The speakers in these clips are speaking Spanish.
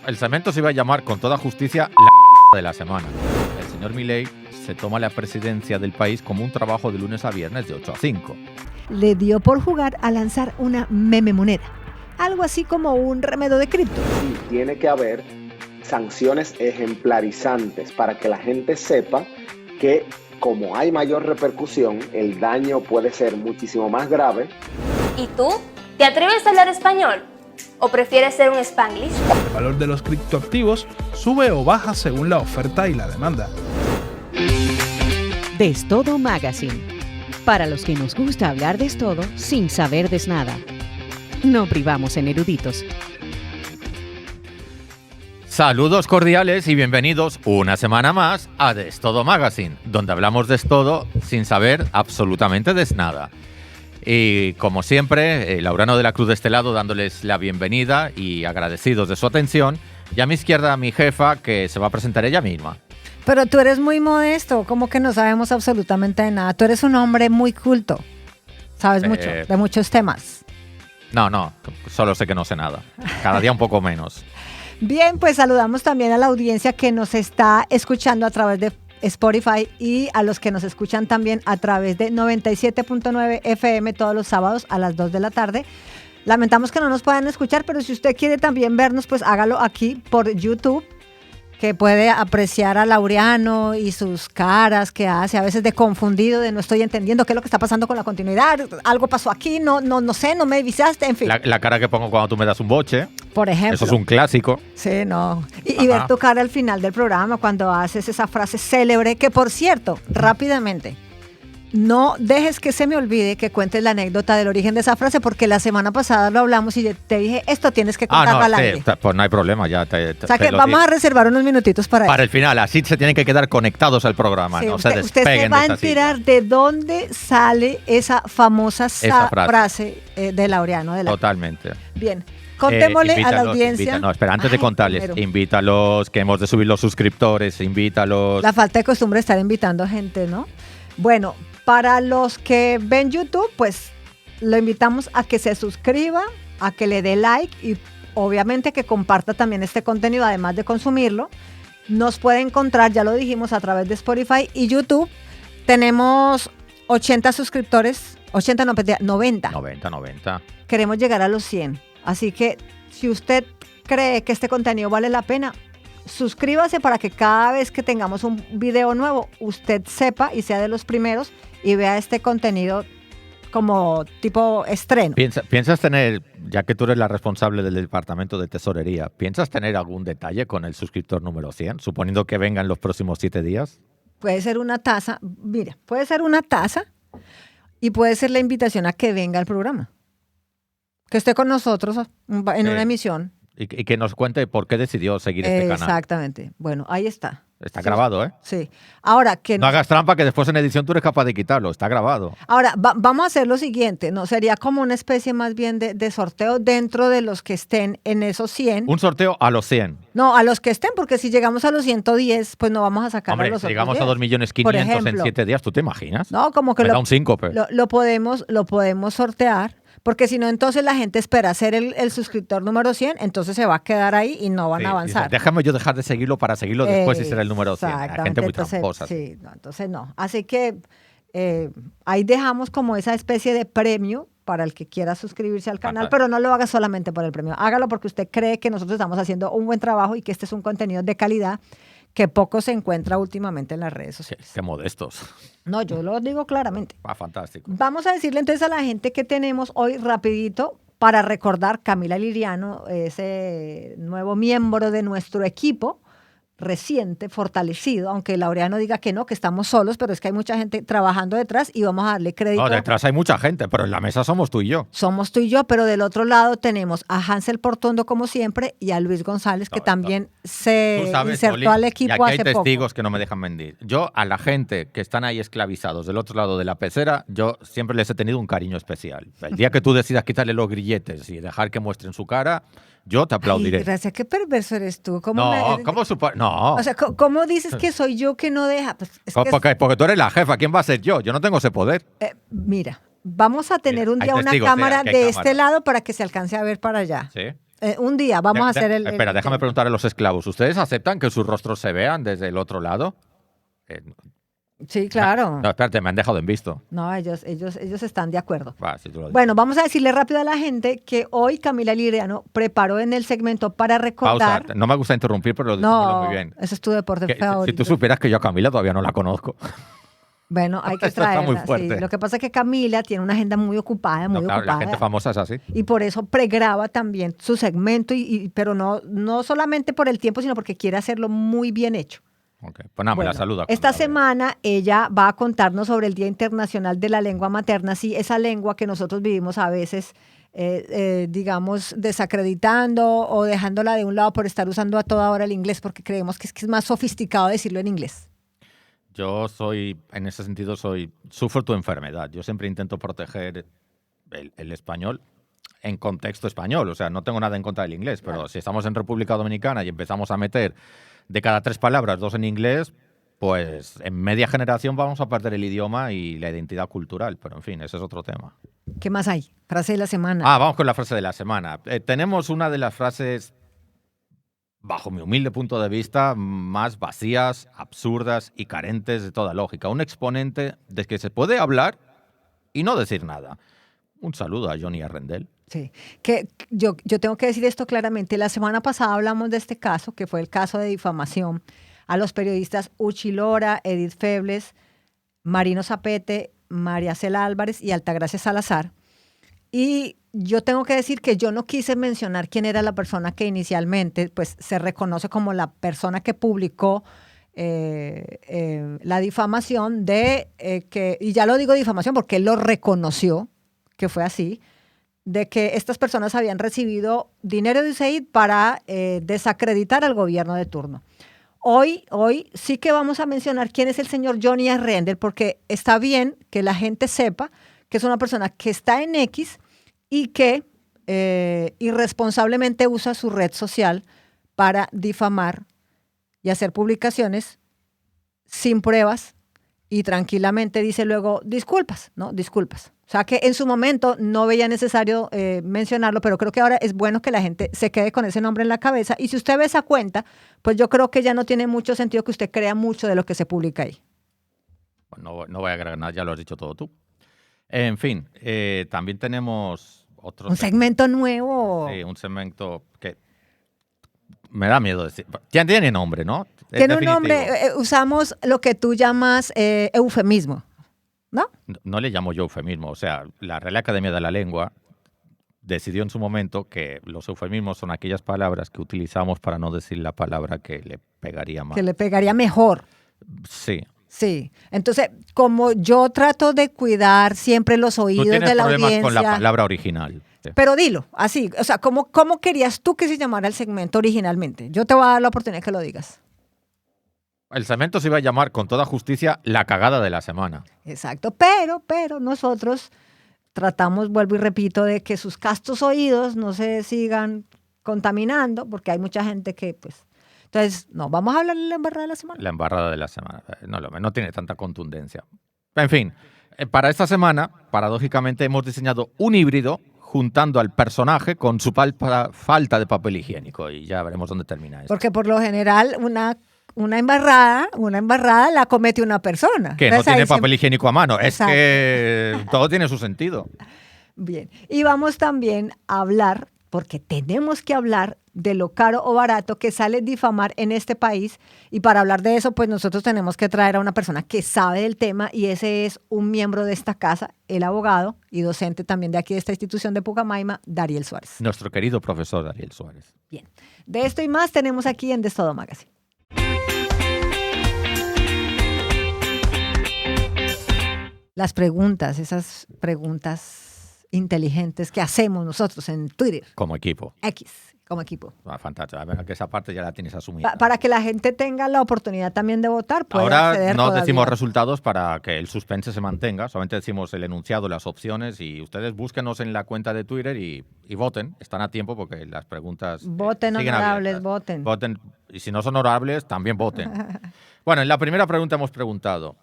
El segmento se iba a llamar con toda justicia la de la semana. El señor Milei se toma la presidencia del país como un trabajo de lunes a viernes de 8 a 5. Le dio por jugar a lanzar una meme moneda, algo así como un remedio de cripto. Sí, tiene que haber sanciones ejemplarizantes para que la gente sepa que como hay mayor repercusión, el daño puede ser muchísimo más grave. ¿Y tú? ¿Te atreves a hablar español? ¿O prefieres ser un Spanglish? El valor de los criptoactivos sube o baja según la oferta y la demanda. Destodo Magazine. Para los que nos gusta hablar de todo sin saber de nada. No privamos en eruditos. Saludos cordiales y bienvenidos una semana más a Destodo Magazine, donde hablamos de todo sin saber absolutamente de nada. Y como siempre, Laurano de la Cruz de este lado dándoles la bienvenida y agradecidos de su atención. Y a mi izquierda mi jefa, que se va a presentar ella misma. Pero tú eres muy modesto, como que no sabemos absolutamente de nada. Tú eres un hombre muy culto, sabes mucho, de muchos temas. No, solo sé que no sé nada. Cada día un poco menos. Bien, pues saludamos también a la audiencia que nos está escuchando a través de Spotify y a los que nos escuchan también a través de 97.9 FM todos los sábados a las 2 de la tarde. Lamentamos que no nos puedan escuchar, pero si usted quiere también vernos, pues hágalo aquí por YouTube, que puede apreciar a Laureano y sus caras que hace a veces de confundido, de no estoy entendiendo qué es lo que está pasando con la continuidad, algo pasó aquí, no sé, no me avisaste, en fin. La cara que pongo cuando tú me das un boche. Por ejemplo. Eso es un clásico. Sí, no. Y ver tu cara al final del programa cuando haces esa frase célebre, que por cierto, rápidamente, no dejes que se me olvide que cuentes la anécdota del origen de esa frase, porque la semana pasada lo hablamos y te dije, esto tienes que contarlo al aire. Pues no hay problema, ya o sea que vamos a reservar unos minutitos para eso. Para el final, así se tienen que quedar conectados al programa, sí, no usted se va a enterar de dónde sale esa famosa frase de Laureano. Totalmente. Bien. Contémosle a la audiencia. Espera, antes de contarles, invítalos, que hemos de subir los suscriptores, invítalos. La falta de costumbre de estar invitando gente, ¿no? Bueno, para los que ven YouTube, pues lo invitamos a que se suscriba, a que le dé like y obviamente que comparta también este contenido, además de consumirlo. Nos puede encontrar, ya lo dijimos, a través de Spotify y YouTube. Tenemos 80 suscriptores, 90. 90. Queremos llegar a los 100. Así que si usted cree que este contenido vale la pena, suscríbase para que cada vez que tengamos un video nuevo, usted sepa y sea de los primeros y vea este contenido como tipo estreno. ¿Piensas tener, ya que tú eres la responsable del departamento de tesorería, ¿piensas tener algún detalle con el suscriptor número 100, suponiendo que venga en los próximos 7 días? Puede ser una taza, mira, puede ser una taza y puede ser la invitación a que venga al programa. Que esté con nosotros en una emisión. Y que nos cuente por qué decidió seguir este canal. Exactamente. Bueno, ahí está. Está grabado, ¿eh? Sí. Ahora que no hagas trampa, que después en edición tú eres capaz de quitarlo. Está grabado. Ahora, vamos a hacer lo siguiente, ¿no? Sería como una especie más bien de sorteo dentro de los que estén en esos 100. Un sorteo a los 100. No, a los que estén, porque si llegamos a los 110, pues no vamos a sacar a los otros. Si llegamos a 2.500.000 en 7 días, ¿tú te imaginas? No, como que da un síncope. Lo podemos sortear. Porque si no, entonces la gente espera ser el suscriptor número 100, entonces se va a quedar ahí y no van a avanzar. Dice, déjame yo dejar de seguirlo para seguirlo después y ser el número 100. La gente muy tramposa. Sí, no, entonces no. Así que ahí dejamos como esa especie de premio para el que quiera suscribirse al canal, pero no lo haga solamente por el premio. Hágalo porque usted cree que nosotros estamos haciendo un buen trabajo y que este es un contenido de calidad que poco se encuentra últimamente en las redes sociales. Qué modestos. No, yo lo digo claramente. Fantástico. Vamos a decirle entonces a la gente que tenemos hoy rapidito para recordar Camila Liriano, ese nuevo miembro de nuestro equipo, reciente, fortalecido, aunque Laureano diga que no, que estamos solos, pero es que hay mucha gente trabajando detrás y vamos a darle crédito. No, detrás hay mucha gente, pero en la mesa somos tú y yo. Somos tú y yo, pero del otro lado tenemos a Hansel Portondo como siempre y a Luis González, que también se insertó al equipo hace poco. Y aquí hay testigos que no me dejan mentir. Yo a la gente que están ahí esclavizados del otro lado de la pecera, yo siempre les he tenido un cariño especial. El día que tú decidas quitarle los grilletes y dejar que muestren su cara, yo te aplaudiré. Ay, gracias, qué perverso eres tú. No. O sea, ¿cómo dices que soy yo que no deja? Pues porque tú eres la jefa, ¿quién va a ser yo? Yo no tengo ese poder. Mira, vamos a tener un día una cámara de este lado para que se alcance a ver para allá. Sí. Un día vamos a hacer el... Espera, déjame preguntar a los esclavos. ¿Ustedes aceptan que sus rostros se vean desde el otro lado? Sí, claro. No, espérate, me han dejado en visto. No, ellos están de acuerdo. Va, si tú lo dices. Bueno, vamos a decirle rápido a la gente que hoy Camila Liriano preparó en el segmento para recordar... Pausa. No me gusta interrumpir, pero lo dices muy bien. Ese es tu deporte Si favorito. tú supieras que yo a Camila todavía no la conozco. Bueno, hay que Esto está muy traerla. fuerte. Sí. Lo que pasa es que Camila tiene una agenda muy ocupada, muy No, claro, ocupada. la gente famosa es así. Y por eso pregraba también su segmento, pero no solamente por el tiempo, sino porque quiere hacerlo muy bien hecho. Ok, pues nada, me la saluda. Esta cuando la vea. semana ella va a contarnos sobre el Día Internacional de la Lengua Materna, sí, esa lengua que nosotros vivimos a veces, digamos, desacreditando o dejándola de un lado por estar usando a toda hora el inglés, porque creemos que es más sofisticado decirlo en inglés. Yo soy, en ese sentido, sufro tu enfermedad. Yo siempre intento proteger el español en contexto español. O sea, no tengo nada en contra del inglés, pero si estamos en República Dominicana y empezamos a meter de cada 3 palabras 2 en inglés, pues en media generación vamos a perder el idioma y la identidad cultural. Pero en fin, ese es otro tema. ¿Qué más hay? Frase de la semana. Vamos con la frase de la semana. Tenemos una de las frases, bajo mi humilde punto de vista, más vacías, absurdas y carentes de toda lógica. Un exponente de que se puede hablar y no decir nada. Un saludo a Johnny Arrendel. Sí, que yo tengo que decir esto claramente. La semana pasada hablamos de este caso, que fue el caso de difamación a los periodistas Uchi Lora, Edith Febles, Marino Zapete, María Cela Álvarez y Altagracia Salazar. Y yo tengo que decir que yo no quise mencionar quién era la persona que inicialmente pues, se reconoce como la persona que publicó la difamación y ya lo digo difamación porque él lo reconoció, que fue así, de que estas personas habían recibido dinero de USAID para desacreditar al gobierno de turno. Hoy sí que vamos a mencionar quién es el señor Johnny Arrendel, porque está bien que la gente sepa que es una persona que está en X y que irresponsablemente usa su red social para difamar y hacer publicaciones sin pruebas y tranquilamente dice luego disculpas, ¿no? Disculpas. O sea que en su momento no veía necesario mencionarlo, pero creo que ahora es bueno que la gente se quede con ese nombre en la cabeza. Y si usted ve esa cuenta, pues yo creo que ya no tiene mucho sentido que usted crea mucho de lo que se publica ahí. Bueno, no voy a agregar nada, ya lo has dicho todo tú. En fin, también tenemos otro... Un segmento nuevo. Sí, un segmento que me da miedo decir. Ya tiene nombre, ¿no? Es Tiene un definitivo. nombre, usamos lo que tú llamas eufemismo, ¿no? No le llamo yo eufemismo. O sea, la Real Academia de la Lengua decidió en su momento que los eufemismos son aquellas palabras que utilizamos para no decir la palabra que le pegaría más. Que le pegaría mejor. Sí. Sí. Entonces, como yo trato de cuidar siempre los Tú oídos tienes de la problemas audiencia. con la palabra original. Sí. Pero dilo, así. O sea, ¿cómo querías tú que se llamara el segmento originalmente? Yo te voy a dar la oportunidad que lo digas. El segmento se iba a llamar con toda justicia la cagada de la semana. Exacto. Pero nosotros tratamos, vuelvo y repito, de que sus castos oídos no se sigan contaminando, porque hay mucha gente que, pues... Entonces, no, vamos a hablar de la embarrada de la semana. La embarrada de la semana. No tiene tanta contundencia. En fin, para esta semana, paradójicamente, hemos diseñado un híbrido juntando al personaje con su falta de papel higiénico. Y ya veremos dónde termina esto. Porque por lo general una embarrada la comete una persona. Que no Entonces, tiene ahí papel higiénico a mano. Exacto. Es que todo tiene su sentido. Bien. Y vamos también a hablar, porque tenemos que hablar de lo caro o barato que sale difamar en este país. Y para hablar de eso, pues nosotros tenemos que traer a una persona que sabe del tema, y ese es un miembro de esta casa, el abogado y docente también de aquí de esta institución de Pucamaima, Dariel Suárez. Nuestro querido profesor Dariel Suárez. Bien. De esto y más tenemos aquí en Destodo Magazine. Las preguntas, esas preguntas inteligentes que hacemos nosotros en Twitter, Como equipo. X, como equipo. Fantástico. Venga, que esa parte ya la tienes asumida. Para que la gente tenga la oportunidad también de votar. Puede Ahora acceder no todavía. decimos resultados para que el suspense se mantenga, solamente decimos el enunciado, las opciones, y ustedes búsquenos en la cuenta de Twitter y voten. Están a tiempo porque las preguntas Voten, siguen honorables, abiertas. voten. Y si no son honorables, también voten. Bueno, en la primera pregunta hemos preguntado,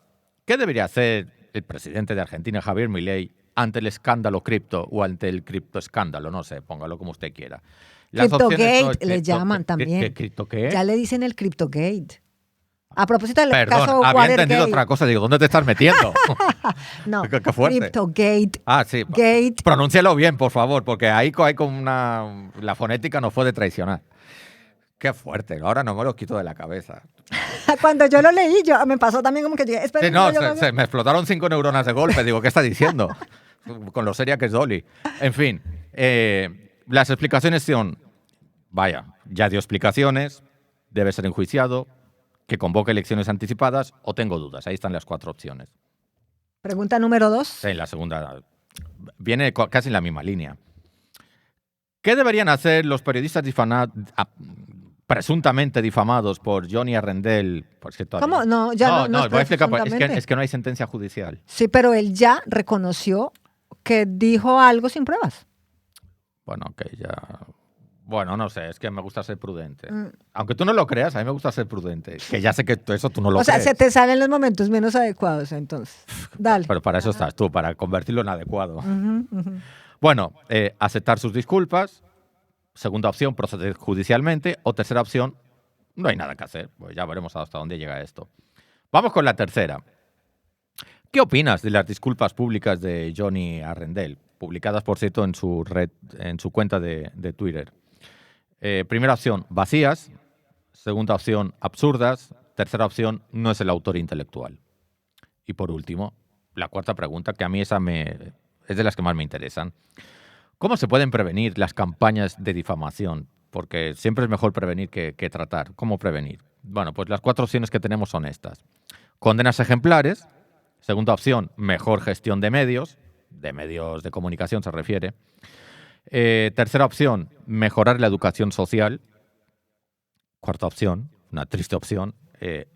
¿qué debería hacer el presidente de Argentina, Javier Milei, ante el escándalo cripto o ante el criptoescándalo? No sé, póngalo como usted quiera. Cryptogate le llaman también. ¿Qué? Ya le dicen el Cryptogate. A propósito del Perdón, caso había Watergate. entendido otra cosa. Digo, ¿dónde te estás metiendo? No, Qué fuerte. Cryptogate. Ah, sí. Gate. Pronúncialo bien, por favor, porque ahí hay como la fonética nos puede traicionar. Qué fuerte. Ahora no me lo quito de la cabeza. Cuando yo lo leí, me pasó también como que dije, espera, Sí, no, me explotaron 5 neuronas de golpe. Digo, ¿qué está diciendo? Con lo seria que es Dolly. En fin, las explicaciones son, ya dio explicaciones, debe ser enjuiciado, que convoque elecciones anticipadas o tengo dudas. Ahí están las 4 opciones. Pregunta número 2. Sí, la segunda viene casi en la misma línea. ¿Qué deberían hacer los periodistas presuntamente difamados por Johnny Arrendel? ¿Cómo? No, ya no voy a explicar. Es que no hay sentencia judicial. Sí, pero él ya reconoció que dijo algo sin pruebas. Bueno, Bueno, no sé, es que me gusta ser prudente. Aunque tú no lo creas, a mí me gusta ser prudente. Que ya sé que eso tú no lo crees. O sea, se te salen los momentos menos adecuados, entonces. Dale. Pero para eso estás tú, para convertirlo en adecuado. Bueno, aceptar sus disculpas. Segunda opción, proceder judicialmente. O tercera opción, no hay nada que hacer. Pues ya veremos hasta dónde llega esto. Vamos con la tercera. ¿Qué opinas de las disculpas públicas de Johnny Arrendel? Publicadas, por cierto, en su cuenta de Twitter. Primera opción, vacías. Segunda opción, absurdas. Tercera opción, no es el autor intelectual. Y por último, la cuarta pregunta, que a mí es de las que más me interesan. ¿Cómo se pueden prevenir las campañas de difamación? Porque siempre es mejor prevenir que tratar. ¿Cómo prevenir? Bueno, pues las 4 opciones que tenemos son estas. Condenas ejemplares. Segunda opción, mejor gestión de medios de comunicación se refiere. Tercera opción, mejorar la educación social. Cuarta opción, una triste opción,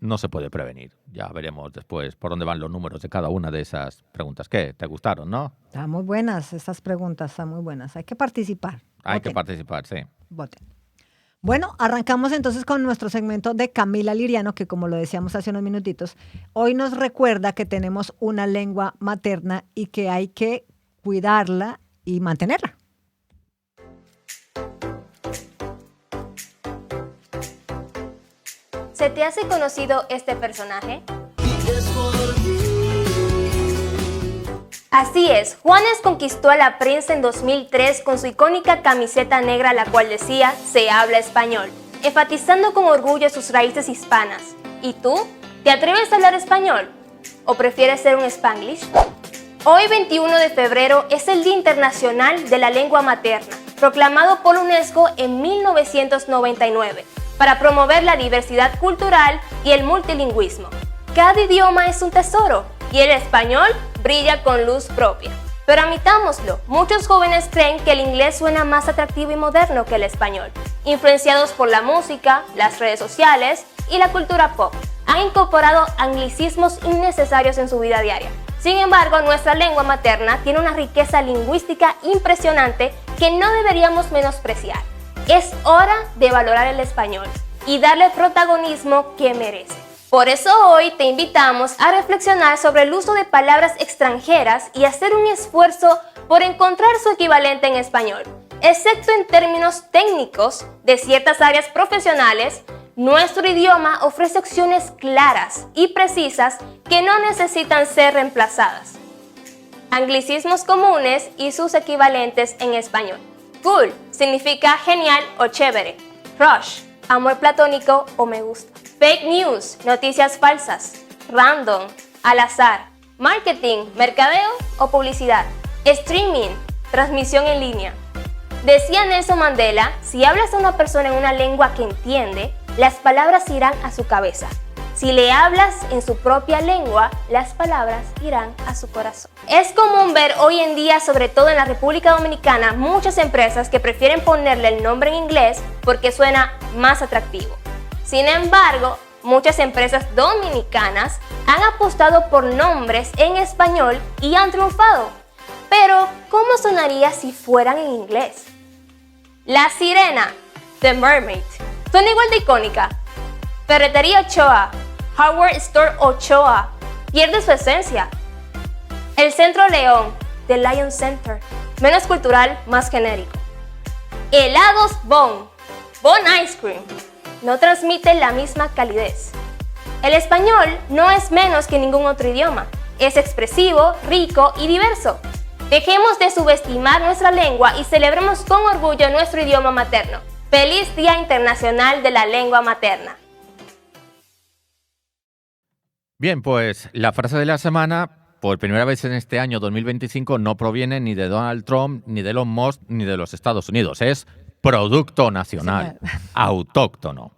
no se puede prevenir. Ya veremos después por dónde van los números de cada una de esas preguntas. ¿Qué? ¿Te gustaron, no? Están muy buenas estas preguntas, están muy buenas. Hay que participar. Hay que participar, sí. Voten. Bueno, arrancamos entonces con nuestro segmento de Camila Liriano, que como lo decíamos hace unos minutitos, hoy nos recuerda que tenemos una lengua materna y que hay que cuidarla y mantenerla. ¿Se te hace conocido este personaje? Así es, Juanes conquistó a la prensa en 2003 con su icónica camiseta negra, la cual decía "Se habla español", enfatizando con orgullo sus raíces hispanas. ¿Y tú? ¿Te atreves a hablar español? ¿O prefieres ser un Spanglish? Hoy, 21 de febrero, es el Día Internacional de la Lengua Materna, proclamado por UNESCO en 1999, para promover la diversidad cultural y el multilingüismo. Cada idioma es un tesoro, y el español brilla con luz propia. Pero admitámoslo, muchos jóvenes creen que el inglés suena más atractivo y moderno que el español. Influenciados por la música, las redes sociales y la cultura pop, han incorporado anglicismos innecesarios en su vida diaria. Sin embargo, nuestra lengua materna tiene una riqueza lingüística impresionante que no deberíamos menospreciar. Es hora de valorar el español y darle el protagonismo que merece. Por eso hoy te invitamos a reflexionar sobre el uso de palabras extranjeras y hacer un esfuerzo por encontrar su equivalente en español. Excepto en términos técnicos de ciertas áreas profesionales, nuestro idioma ofrece opciones claras y precisas que no necesitan ser reemplazadas. Anglicismos comunes y sus equivalentes en español. Cool significa genial o chévere. Crush, amor platónico o me gusta. Fake news, noticias falsas. Random, al azar. Marketing, mercadeo o publicidad. Streaming, transmisión en línea. Decía Nelson Mandela, si hablas a una persona en una lengua que entiende, las palabras irán a su cabeza. Si le hablas en su propia lengua, las palabras irán a su corazón. Es común ver hoy en día, sobre todo en la República Dominicana, muchas empresas que prefieren ponerle el nombre en inglés porque suena más atractivo. Sin embargo, muchas empresas dominicanas han apostado por nombres en español y han triunfado. Pero, ¿cómo sonaría si fueran en inglés? La Sirena, The Mermaid, son igual de icónica. Ferretería Ochoa, Hardware Store Ochoa, pierde su esencia. El Centro León, The Lion Center, menos cultural, más genérico. Helados Bon. Bon Ice Cream. No transmite la misma calidez. El español no es menos que ningún otro idioma. Es expresivo, rico y diverso. Dejemos de subestimar nuestra lengua y celebremos con orgullo nuestro idioma materno. ¡Feliz Día Internacional de la Lengua Materna! Bien, pues la frase de la semana, por primera vez en este año 2025, no proviene ni de Donald Trump, ni de Elon Musk, ni de los Estados Unidos. Es producto nacional, autóctono.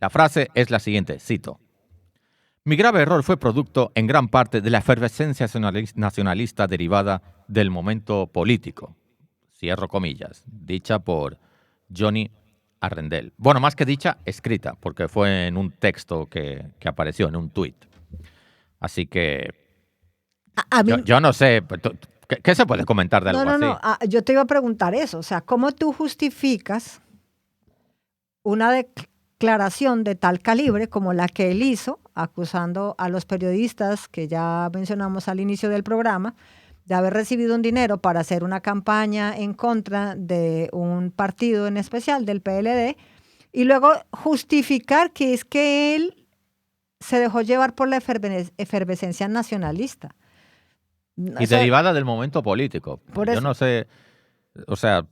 La frase es la siguiente, cito. Mi grave error fue producto en gran parte de la efervescencia nacionalista derivada del momento político. Cierro comillas. Dicha por Johnny Arrendel. Bueno, más que dicha, escrita, porque fue en un texto que apareció, en un tuit. Así que yo no sé, ¿qué se puede comentar de algo así? No, yo te iba a preguntar eso, o sea, ¿cómo tú justificas una declaración de tal calibre como la que él hizo, acusando a los periodistas que ya mencionamos al inicio del programa, de haber recibido un dinero para hacer una campaña en contra de un partido en especial, del PLD, y luego justificar que es que él se dejó llevar por la efervescencia nacionalista? Y derivada del momento político. Yo no sé, o sea,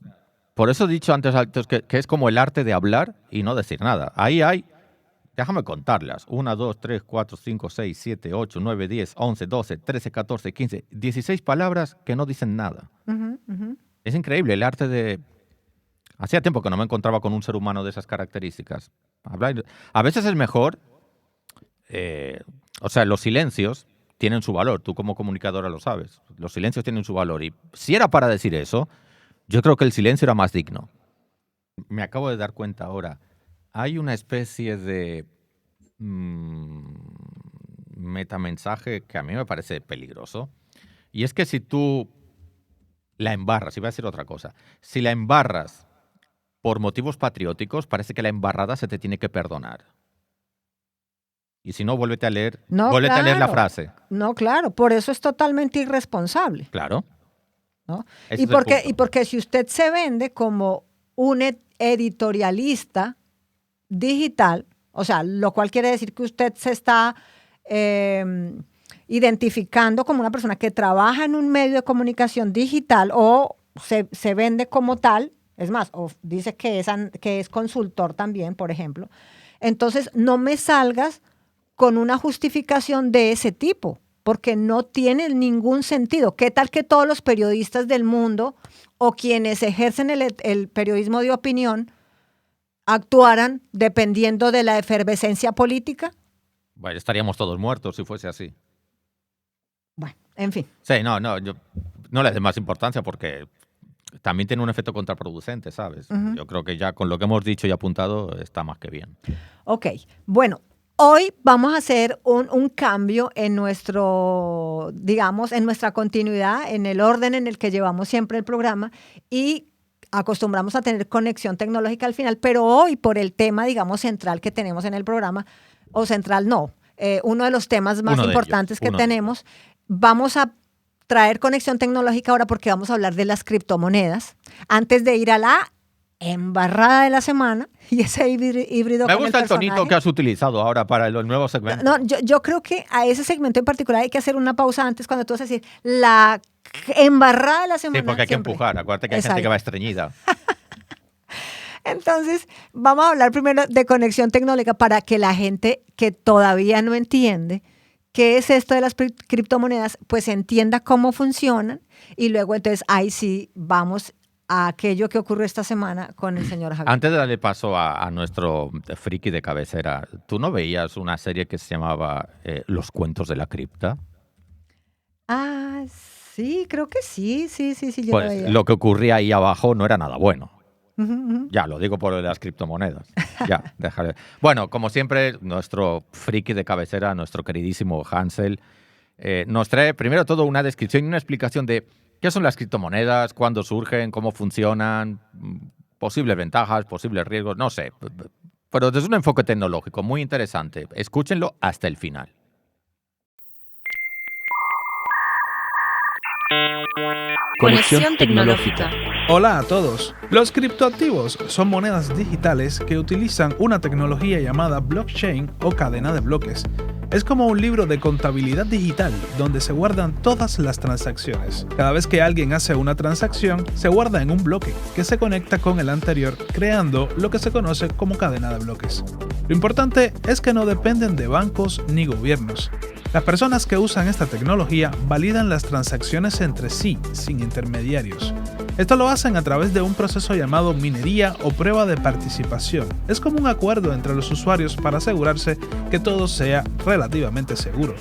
por eso he dicho antes que es como el arte de hablar y no decir nada. Ahí hay, déjame contarlas, 1, 2, 3, 4, 5, 6, 7, 8, 9, 10, 11, 12, 13, 14, 15, 16 palabras que no dicen nada. Es increíble el arte de... Hacía tiempo que no me encontraba con un ser humano de esas características. A veces es mejor, o sea, los silencios tienen su valor, tú como comunicadora lo sabes, los silencios tienen su valor y si era para decir eso, yo creo que el silencio era más digno. Me acabo de dar cuenta ahora, hay una especie de metamensaje que a mí me parece peligroso y es que si tú la embarras, iba a decir otra cosa, si la embarras por motivos patrióticos, parece que la embarrada se te tiene que perdonar. Y si no, vuélvete a leer, a leer la frase. No, claro, por eso es totalmente irresponsable. Claro. ¿No? Y porque si usted se vende como un editorialista digital, o sea, lo cual quiere decir que usted se está identificando como una persona que trabaja en un medio de comunicación digital o se vende como tal, es más, o dice que es consultor también, por ejemplo, entonces no me salgas con una justificación de ese tipo, porque no tiene ningún sentido. ¿Qué tal que todos los periodistas del mundo o quienes ejercen el periodismo de opinión actuaran dependiendo de la efervescencia política? Bueno, estaríamos todos muertos si fuese así. Bueno, en fin. Sí, yo no le dé más importancia porque también tiene un efecto contraproducente, ¿sabes? Yo creo que ya con lo que hemos dicho y apuntado está más que bien. Ok, bueno. Hoy vamos a hacer un cambio en nuestro, digamos, en nuestra continuidad, en el orden en el que llevamos siempre el programa y acostumbramos a tener conexión tecnológica al final, pero hoy por el tema, digamos, central que tenemos en el programa, o central no, uno de los temas más importantes que tenemos, vamos a traer conexión tecnológica ahora porque vamos a hablar de las criptomonedas. Antes de ir a la embarrada de la semana y ese híbrido. Me gusta el tonito que has utilizado ahora para los nuevos segmentos. No, yo creo que a ese segmento en particular hay que hacer una pausa antes cuando tú vas a decir la embarrada de la semana. Sí, porque hay que empujar. Acuérdate que hay gente que va estreñida. Entonces, vamos a hablar primero de conexión tecnológica para que la gente que todavía no entiende qué es esto de las criptomonedas, pues entienda cómo funcionan y luego entonces ahí sí vamos a aquello que ocurrió esta semana con el señor Javier. Antes de darle paso a nuestro friki de cabecera, ¿tú no veías una serie que se llamaba Los Cuentos de la Cripta? Ah, sí, creo que sí, yo pues lo veía. Lo que ocurría ahí abajo no era nada bueno. Ya, lo digo por lo de las criptomonedas. Ya, déjale. Bueno, como siempre, nuestro friki de cabecera, nuestro queridísimo Hansel, nos trae primero todo una descripción y una explicación de qué son las criptomonedas, cuándo surgen, cómo funcionan, posibles ventajas, posibles riesgos, no sé. Pero desde un enfoque tecnológico muy interesante. Escúchenlo hasta el final. Conexión tecnológica. Hola a todos. Los criptoactivos son monedas digitales que utilizan una tecnología llamada blockchain o cadena de bloques. Es como un libro de contabilidad digital donde se guardan todas las transacciones. Cada vez que alguien hace una transacción, se guarda en un bloque que se conecta con el anterior, creando lo que se conoce como cadena de bloques. Lo importante es que no dependen de bancos ni gobiernos. Las personas que usan esta tecnología validan las transacciones entre sí, sin intermediarios. Esto lo hacen a través de un proceso llamado minería o prueba de participación. Es como un acuerdo entre los usuarios para asegurarse que todo sea relativamente seguro.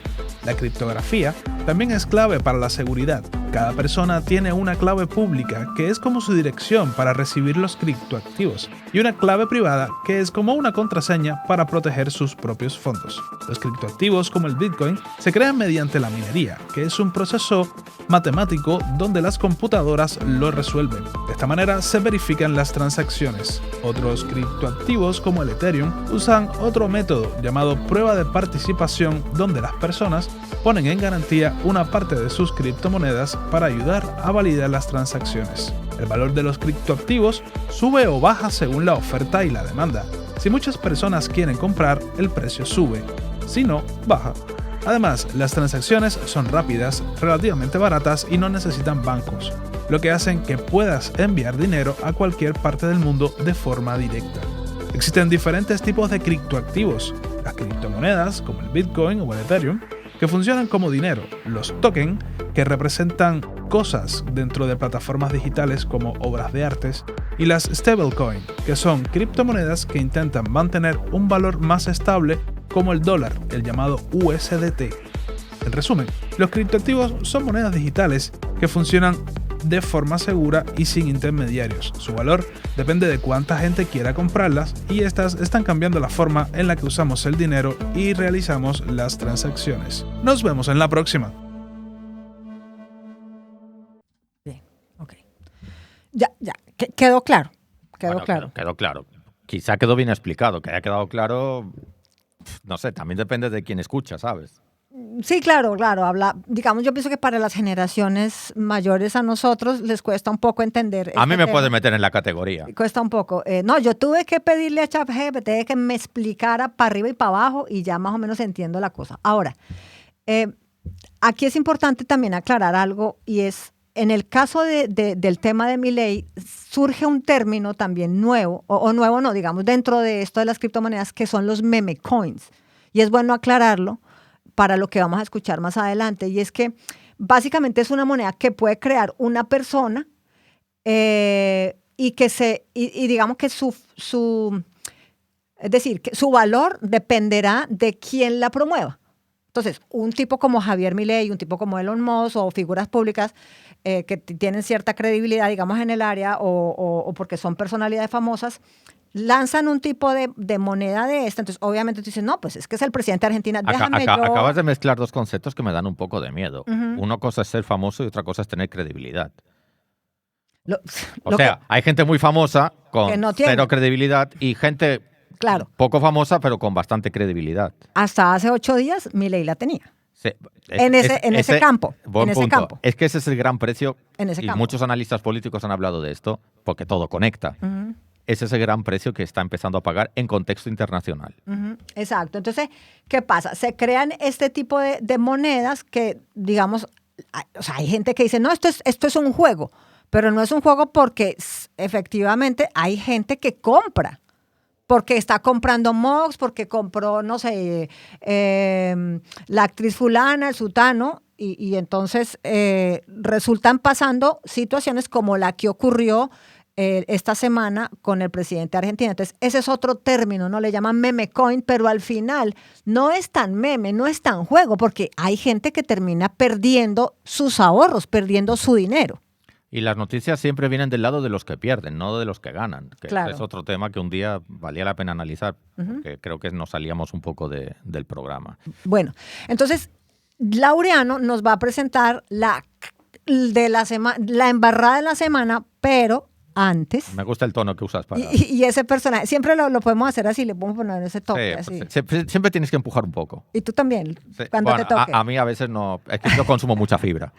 La criptografía también es clave para la seguridad. Cada persona tiene una clave pública que es como su dirección para recibir los criptoactivos y una clave privada que es como una contraseña para proteger sus propios fondos. Los criptoactivos como el Bitcoin se crean mediante la minería, que es un proceso matemático donde las computadoras lo resuelven. De esta manera se verifican las transacciones. Otros criptoactivos como el Ethereum usan otro método llamado prueba de participación donde las personas ponen en garantía una parte de sus criptomonedas para ayudar a validar las transacciones. El valor de los criptoactivos sube o baja según la oferta y la demanda. Si muchas personas quieren comprar, el precio sube. Si no, baja. Además, las transacciones son rápidas, relativamente baratas y no necesitan bancos, lo que hacen que puedas enviar dinero a cualquier parte del mundo de forma directa. Existen diferentes tipos de criptoactivos, las criptomonedas como el Bitcoin o el Ethereum, que funcionan como dinero, los tokens, que representan cosas dentro de plataformas digitales como obras de artes, y las stablecoin, que son criptomonedas que intentan mantener un valor más estable como el dólar, el llamado USDT. En resumen, los criptoactivos son monedas digitales que funcionan de forma segura y sin intermediarios. Su valor depende de cuánta gente quiera comprarlas y estas están cambiando la forma en la que usamos el dinero y realizamos las transacciones. Nos vemos en la próxima. Bien, ok. Ya, quedó claro. Quedó claro. Quizá quedó bien explicado, que haya quedado claro, no sé, también depende de quién escucha, ¿sabes? Sí, claro. Digamos, yo pienso que para las generaciones mayores a nosotros les cuesta un poco entender. A mí me puede meter en la categoría. Cuesta un poco. No, yo tuve que pedirle a ChatGPT que me explicara para arriba y para abajo y ya más o menos entiendo la cosa. Ahora, aquí es importante también aclarar algo y es, en el caso del tema de Milei, surge un término también nuevo, o nuevo no, digamos, dentro de esto de las criptomonedas, que son los meme coins. Y es bueno aclararlo para lo que vamos a escuchar más adelante, y es que básicamente es una moneda que puede crear una persona y digamos que es decir, que su valor dependerá de quién la promueva. Entonces, un tipo como Javier Milei, un tipo como Elon Musk o figuras públicas que tienen cierta credibilidad, digamos, en el área o porque son personalidades famosas, lanzan un tipo de moneda de esta. Entonces, obviamente tú dices, no, pues es que es el presidente de Argentina. Acabas de mezclar dos conceptos que me dan un poco de miedo. Uh-huh. Una cosa es ser famoso y otra cosa es tener credibilidad. O sea, hay gente muy famosa con cero credibilidad y gente poco famosa pero con bastante credibilidad. Hasta hace 8 días Milei la tenía. Sí, en ese campo. Buen en punto. Ese campo. Es que ese es el gran precio y campo. Muchos analistas políticos han hablado de esto porque todo conecta. Uh-huh. Ese es el gran precio que está empezando a pagar en contexto internacional. Uh-huh. Exacto. Entonces, ¿qué pasa? Se crean este tipo de monedas que, digamos, hay gente que dice, no, esto es un juego, pero no es un juego porque efectivamente hay gente que compra. Porque está comprando Mox, porque compró, no sé, la actriz fulana, el sutano, y entonces resultan pasando situaciones como la que ocurrió esta semana con el presidente de Argentina. Entonces, ese es otro término, ¿no? Le llaman meme coin, pero al final no es tan meme, no es tan juego, porque hay gente que termina perdiendo sus ahorros, perdiendo su dinero. Y las noticias siempre vienen del lado de los que pierden, no de los que ganan. Que claro. Es otro tema que un día valía la pena analizar, Uh-huh. porque creo que nos salíamos un poco del programa. Bueno, entonces, Laureano nos va a presentar la embarrada de la semana, pero antes. Me gusta el tono que usas para... Y ese personaje, siempre lo podemos hacer así, le podemos poner ese toque. Sí, así. Siempre tienes que empujar un poco. Y tú también, Sí. cuando te toque. A mí a veces no, es que yo consumo mucha fibra.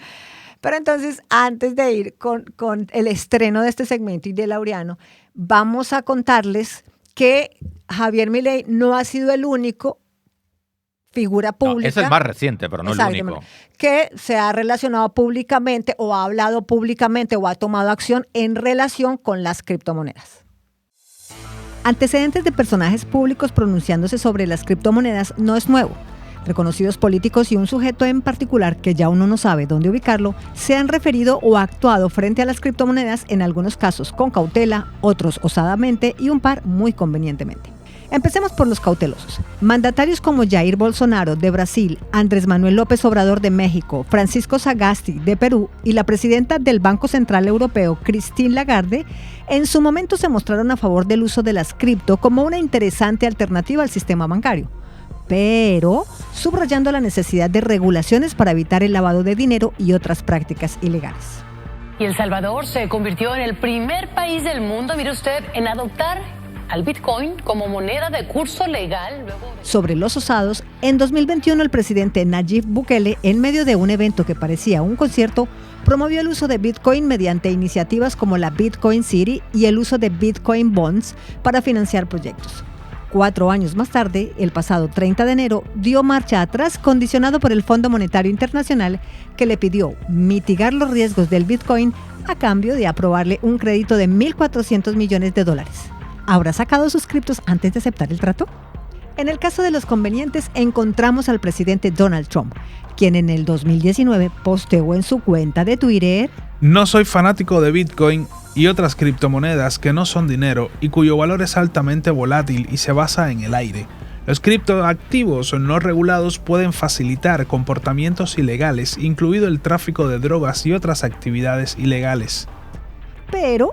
Pero entonces, antes de ir con el estreno de este segmento y de Laureano, vamos a contarles que Javier Milei no ha sido el único figura pública. Es el más reciente, pero no el único. Que se ha relacionado públicamente o ha hablado públicamente o ha tomado acción en relación con las criptomonedas. Antecedentes de personajes públicos pronunciándose sobre las criptomonedas no es nuevo. Reconocidos políticos y un sujeto en particular, que ya uno no sabe dónde ubicarlo, se han referido o actuado frente a las criptomonedas, en algunos casos con cautela, otros osadamente y un par muy convenientemente. Empecemos por los cautelosos. Mandatarios como Jair Bolsonaro de Brasil, Andrés Manuel López Obrador de México, Francisco Sagasti de Perú y la presidenta del Banco Central Europeo, Christine Lagarde, en su momento se mostraron a favor del uso de las cripto como una interesante alternativa al sistema bancario, pero subrayando la necesidad de regulaciones para evitar el lavado de dinero y otras prácticas ilegales. Y El Salvador se convirtió en el primer país del mundo, mire usted, en adoptar al Bitcoin como moneda de curso legal. Sobre los osados, en 2021 el presidente Nayib Bukele, en medio de un evento que parecía un concierto, promovió el uso de Bitcoin mediante iniciativas como la Bitcoin City y el uso de Bitcoin Bonds para financiar proyectos. 4 años más tarde, el pasado 30 de enero, dio marcha atrás condicionado por el Fondo Monetario Internacional, que le pidió mitigar los riesgos del Bitcoin a cambio de aprobarle un crédito de $1.400 millones. ¿Habrá sacado sus criptos antes de aceptar el trato? En el caso de los convenientes, encontramos al presidente Donald Trump, quien en el 2019 posteó en su cuenta de Twitter: "No soy fanático de Bitcoin y otras criptomonedas que no son dinero y cuyo valor es altamente volátil y se basa en el aire. Los criptoactivos no regulados pueden facilitar comportamientos ilegales, incluido el tráfico de drogas y otras actividades ilegales". Pero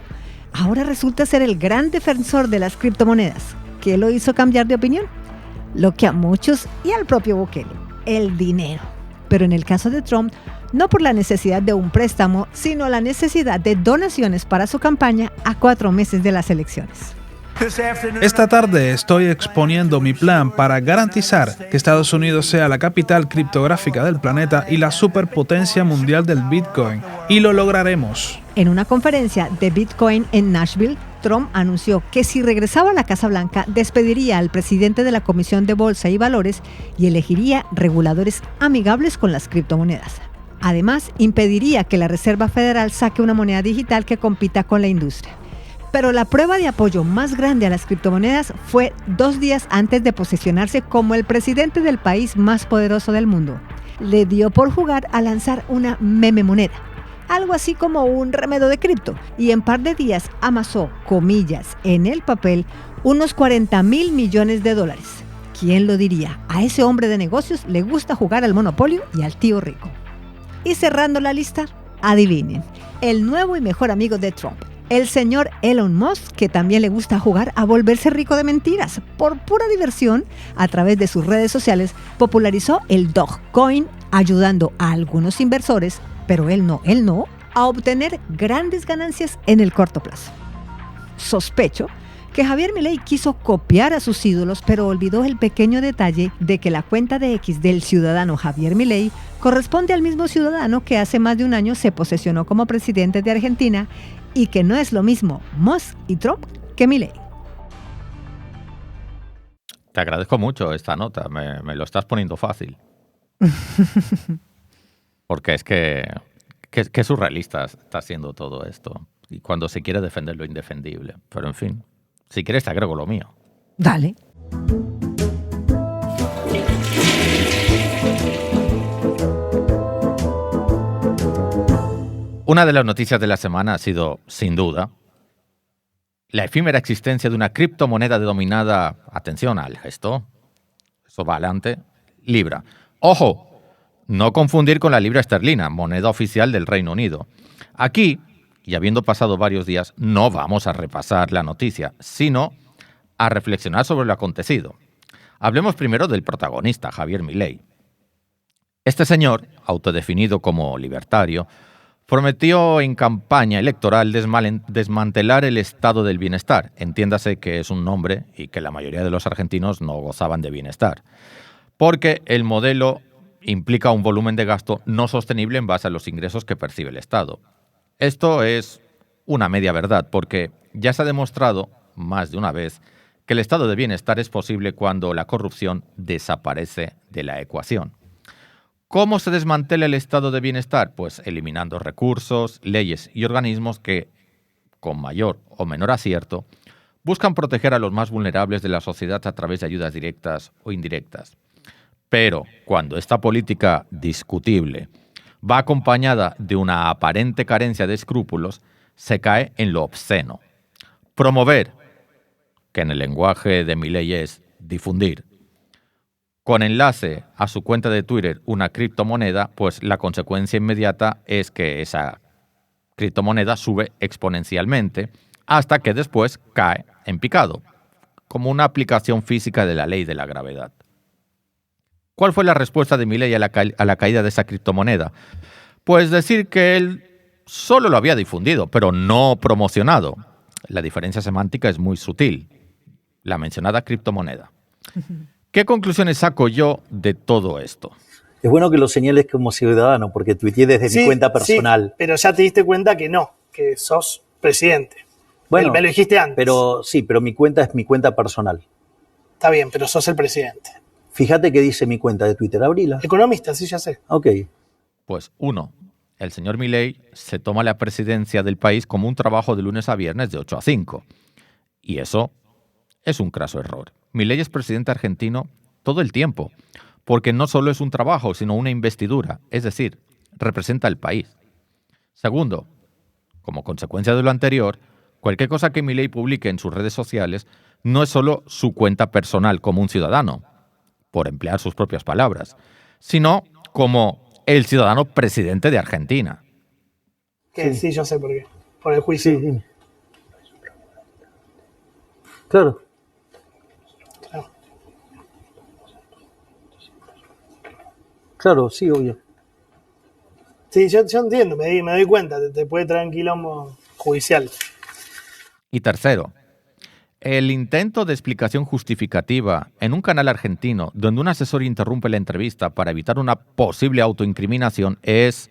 ahora resulta ser el gran defensor de las criptomonedas. ¿Qué lo hizo cambiar de opinión? Lo que a muchos y al propio Bukele: el dinero. Pero en el caso de Trump, no por la necesidad de un préstamo, sino la necesidad de donaciones para su campaña a 4 meses de las elecciones. Esta tarde estoy exponiendo mi plan para garantizar que Estados Unidos sea la capital criptográfica del planeta y la superpotencia mundial del Bitcoin. Y lo lograremos. En una conferencia de Bitcoin en Nashville, Trump anunció que si regresaba a la Casa Blanca, despediría al presidente de la Comisión de Bolsa y Valores y elegiría reguladores amigables con las criptomonedas. Además, impediría que la Reserva Federal saque una moneda digital que compita con la industria. Pero la prueba de apoyo más grande a las criptomonedas fue 2 días antes de posesionarse como el presidente del país más poderoso del mundo. Le dio por jugar a lanzar una meme moneda, algo así como un remedio de cripto, y en par de días amasó, comillas, en el papel, unos $40,000 millones. ¿Quién lo diría? A ese hombre de negocios le gusta jugar al monopolio y al tío rico. Y cerrando la lista, adivinen, el nuevo y mejor amigo de Trump, el señor Elon Musk, que también le gusta jugar a volverse rico de mentiras. Por pura diversión, a través de sus redes sociales, popularizó el Dogecoin, ayudando a algunos inversores, pero él no, a obtener grandes ganancias en el corto plazo. Sospecho que Javier Milei quiso copiar a sus ídolos, pero olvidó el pequeño detalle de que la cuenta de X del ciudadano Javier Milei corresponde al mismo ciudadano que hace más de un año se posesionó como presidente de Argentina, y que no es lo mismo Musk y Trump que Milei. Te agradezco mucho esta nota, me lo estás poniendo fácil. Porque es que surrealista está siendo todo esto. Y cuando se quiere defender lo indefendible. Pero en fin, si quieres te agrego lo mío. Dale. Una de las noticias de la semana ha sido, sin duda, la efímera existencia de una criptomoneda denominada, atención al gesto, eso va adelante, Libra. ¡Ojo! No confundir con la libra esterlina, moneda oficial del Reino Unido. Aquí, y habiendo pasado varios días, no vamos a repasar la noticia, sino a reflexionar sobre lo acontecido. Hablemos primero del protagonista, Javier Milei. Este señor, autodefinido como libertario, prometió en campaña electoral desmantelar el estado del bienestar. Entiéndase que es un nombre y que la mayoría de los argentinos no gozaban de bienestar. Porque el modelo implica un volumen de gasto no sostenible en base a los ingresos que percibe el Estado. Esto es una media verdad, porque ya se ha demostrado más de una vez que el estado de bienestar es posible cuando la corrupción desaparece de la ecuación. ¿Cómo se desmantela el estado de bienestar? Pues eliminando recursos, leyes y organismos que, con mayor o menor acierto, buscan proteger a los más vulnerables de la sociedad a través de ayudas directas o indirectas. Pero cuando esta política discutible va acompañada de una aparente carencia de escrúpulos, se cae en lo obsceno. Promover, que en el lenguaje de Milei es difundir, con enlace a su cuenta de Twitter una criptomoneda, pues la consecuencia inmediata es que esa criptomoneda sube exponencialmente hasta que después cae en picado, como una aplicación física de la ley de la gravedad. ¿Cuál fue la respuesta de Milei a la caída de esa criptomoneda? Pues decir que él solo lo había difundido, pero no promocionado. La diferencia semántica es muy sutil. La mencionada criptomoneda. ¿Qué conclusiones saco yo de todo esto? Es bueno que lo señales como ciudadano, porque tuiteé desde mi cuenta personal. Sí, pero ya te diste cuenta que no, que sos presidente. Bueno, me lo dijiste antes. Pero sí, pero mi cuenta es mi cuenta personal. Está bien, pero sos el presidente. Fíjate qué dice mi cuenta de Twitter, abrila. Economista, sí, ya sé. Ok. Pues 1. El señor Milei se toma la presidencia del país como un trabajo de lunes a viernes de 8 a 5. Y eso es un craso error. Milei es presidente argentino todo el tiempo, porque no solo es un trabajo, sino una investidura, es decir, representa al país. 2. Como consecuencia de lo anterior, cualquier cosa que Milei publique en sus redes sociales no es solo su cuenta personal como un ciudadano, por emplear sus propias palabras, sino como el ciudadano presidente de Argentina. Sí, yo sé por qué. Por el juicio. Sí, dime. Claro. Claro, sí, obvio. Sí, yo entiendo, me doy cuenta, te puede traer un quilombo judicial. Y 3, el intento de explicación justificativa en un canal argentino donde un asesor interrumpe la entrevista para evitar una posible autoincriminación es,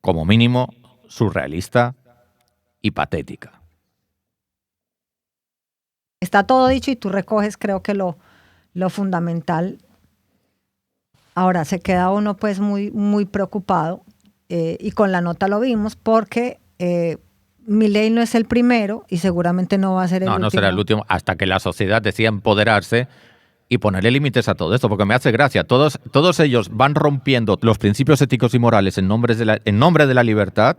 como mínimo, surrealista y patética. Está todo dicho y tú recoges, creo que lo fundamental. Ahora se queda uno pues muy, muy preocupado y con la nota lo vimos porque Milei no es el primero y seguramente no va a ser el último. No será el último hasta que la sociedad decida empoderarse y ponerle límites a todo esto, porque me hace gracia. Todos ellos van rompiendo los principios éticos y morales en nombre de la libertad,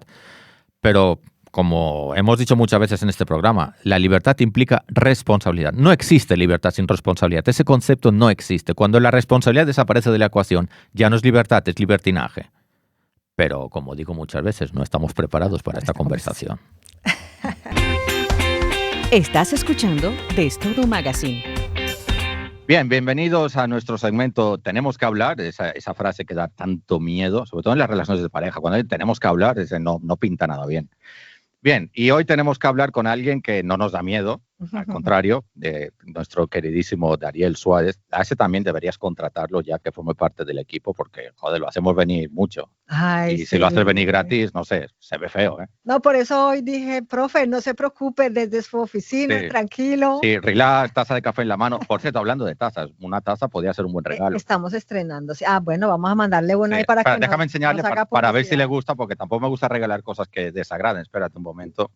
pero como hemos dicho muchas veces en este programa, la libertad implica responsabilidad. No existe libertad sin responsabilidad. Ese concepto no existe. Cuando la responsabilidad desaparece de la ecuación, ya no es libertad, es libertinaje. Pero, como digo muchas veces, no estamos preparados para esta conversación. Estás escuchando Destodo Magazine. Bien, bienvenidos a nuestro segmento Tenemos que hablar, esa frase que da tanto miedo, sobre todo en las relaciones de pareja. Cuando tenemos que hablar, no pinta nada bien. Bien, y hoy tenemos que hablar con alguien que no nos da miedo, al contrario, de nuestro queridísimo Dariel Suárez. A ese también deberías contratarlo ya que forme parte del equipo porque, joder, lo hacemos venir mucho. Ay, y sí. si lo haces venir gratis, no sé, se ve feo, ¿eh? No, por eso hoy dije, profe, no se preocupe, desde su oficina, Sí. tranquilo. Sí, relax, taza de café en la mano. Por cierto, hablando de tazas, una taza podría ser un buen regalo. Estamos estrenando. Bueno, vamos a mandarle una Sí. ahí para que Déjame enseñarle nos haga para ver si publicidad. le gusta, porque tampoco me gusta regalar cosas que desagraden. Espérate un momento.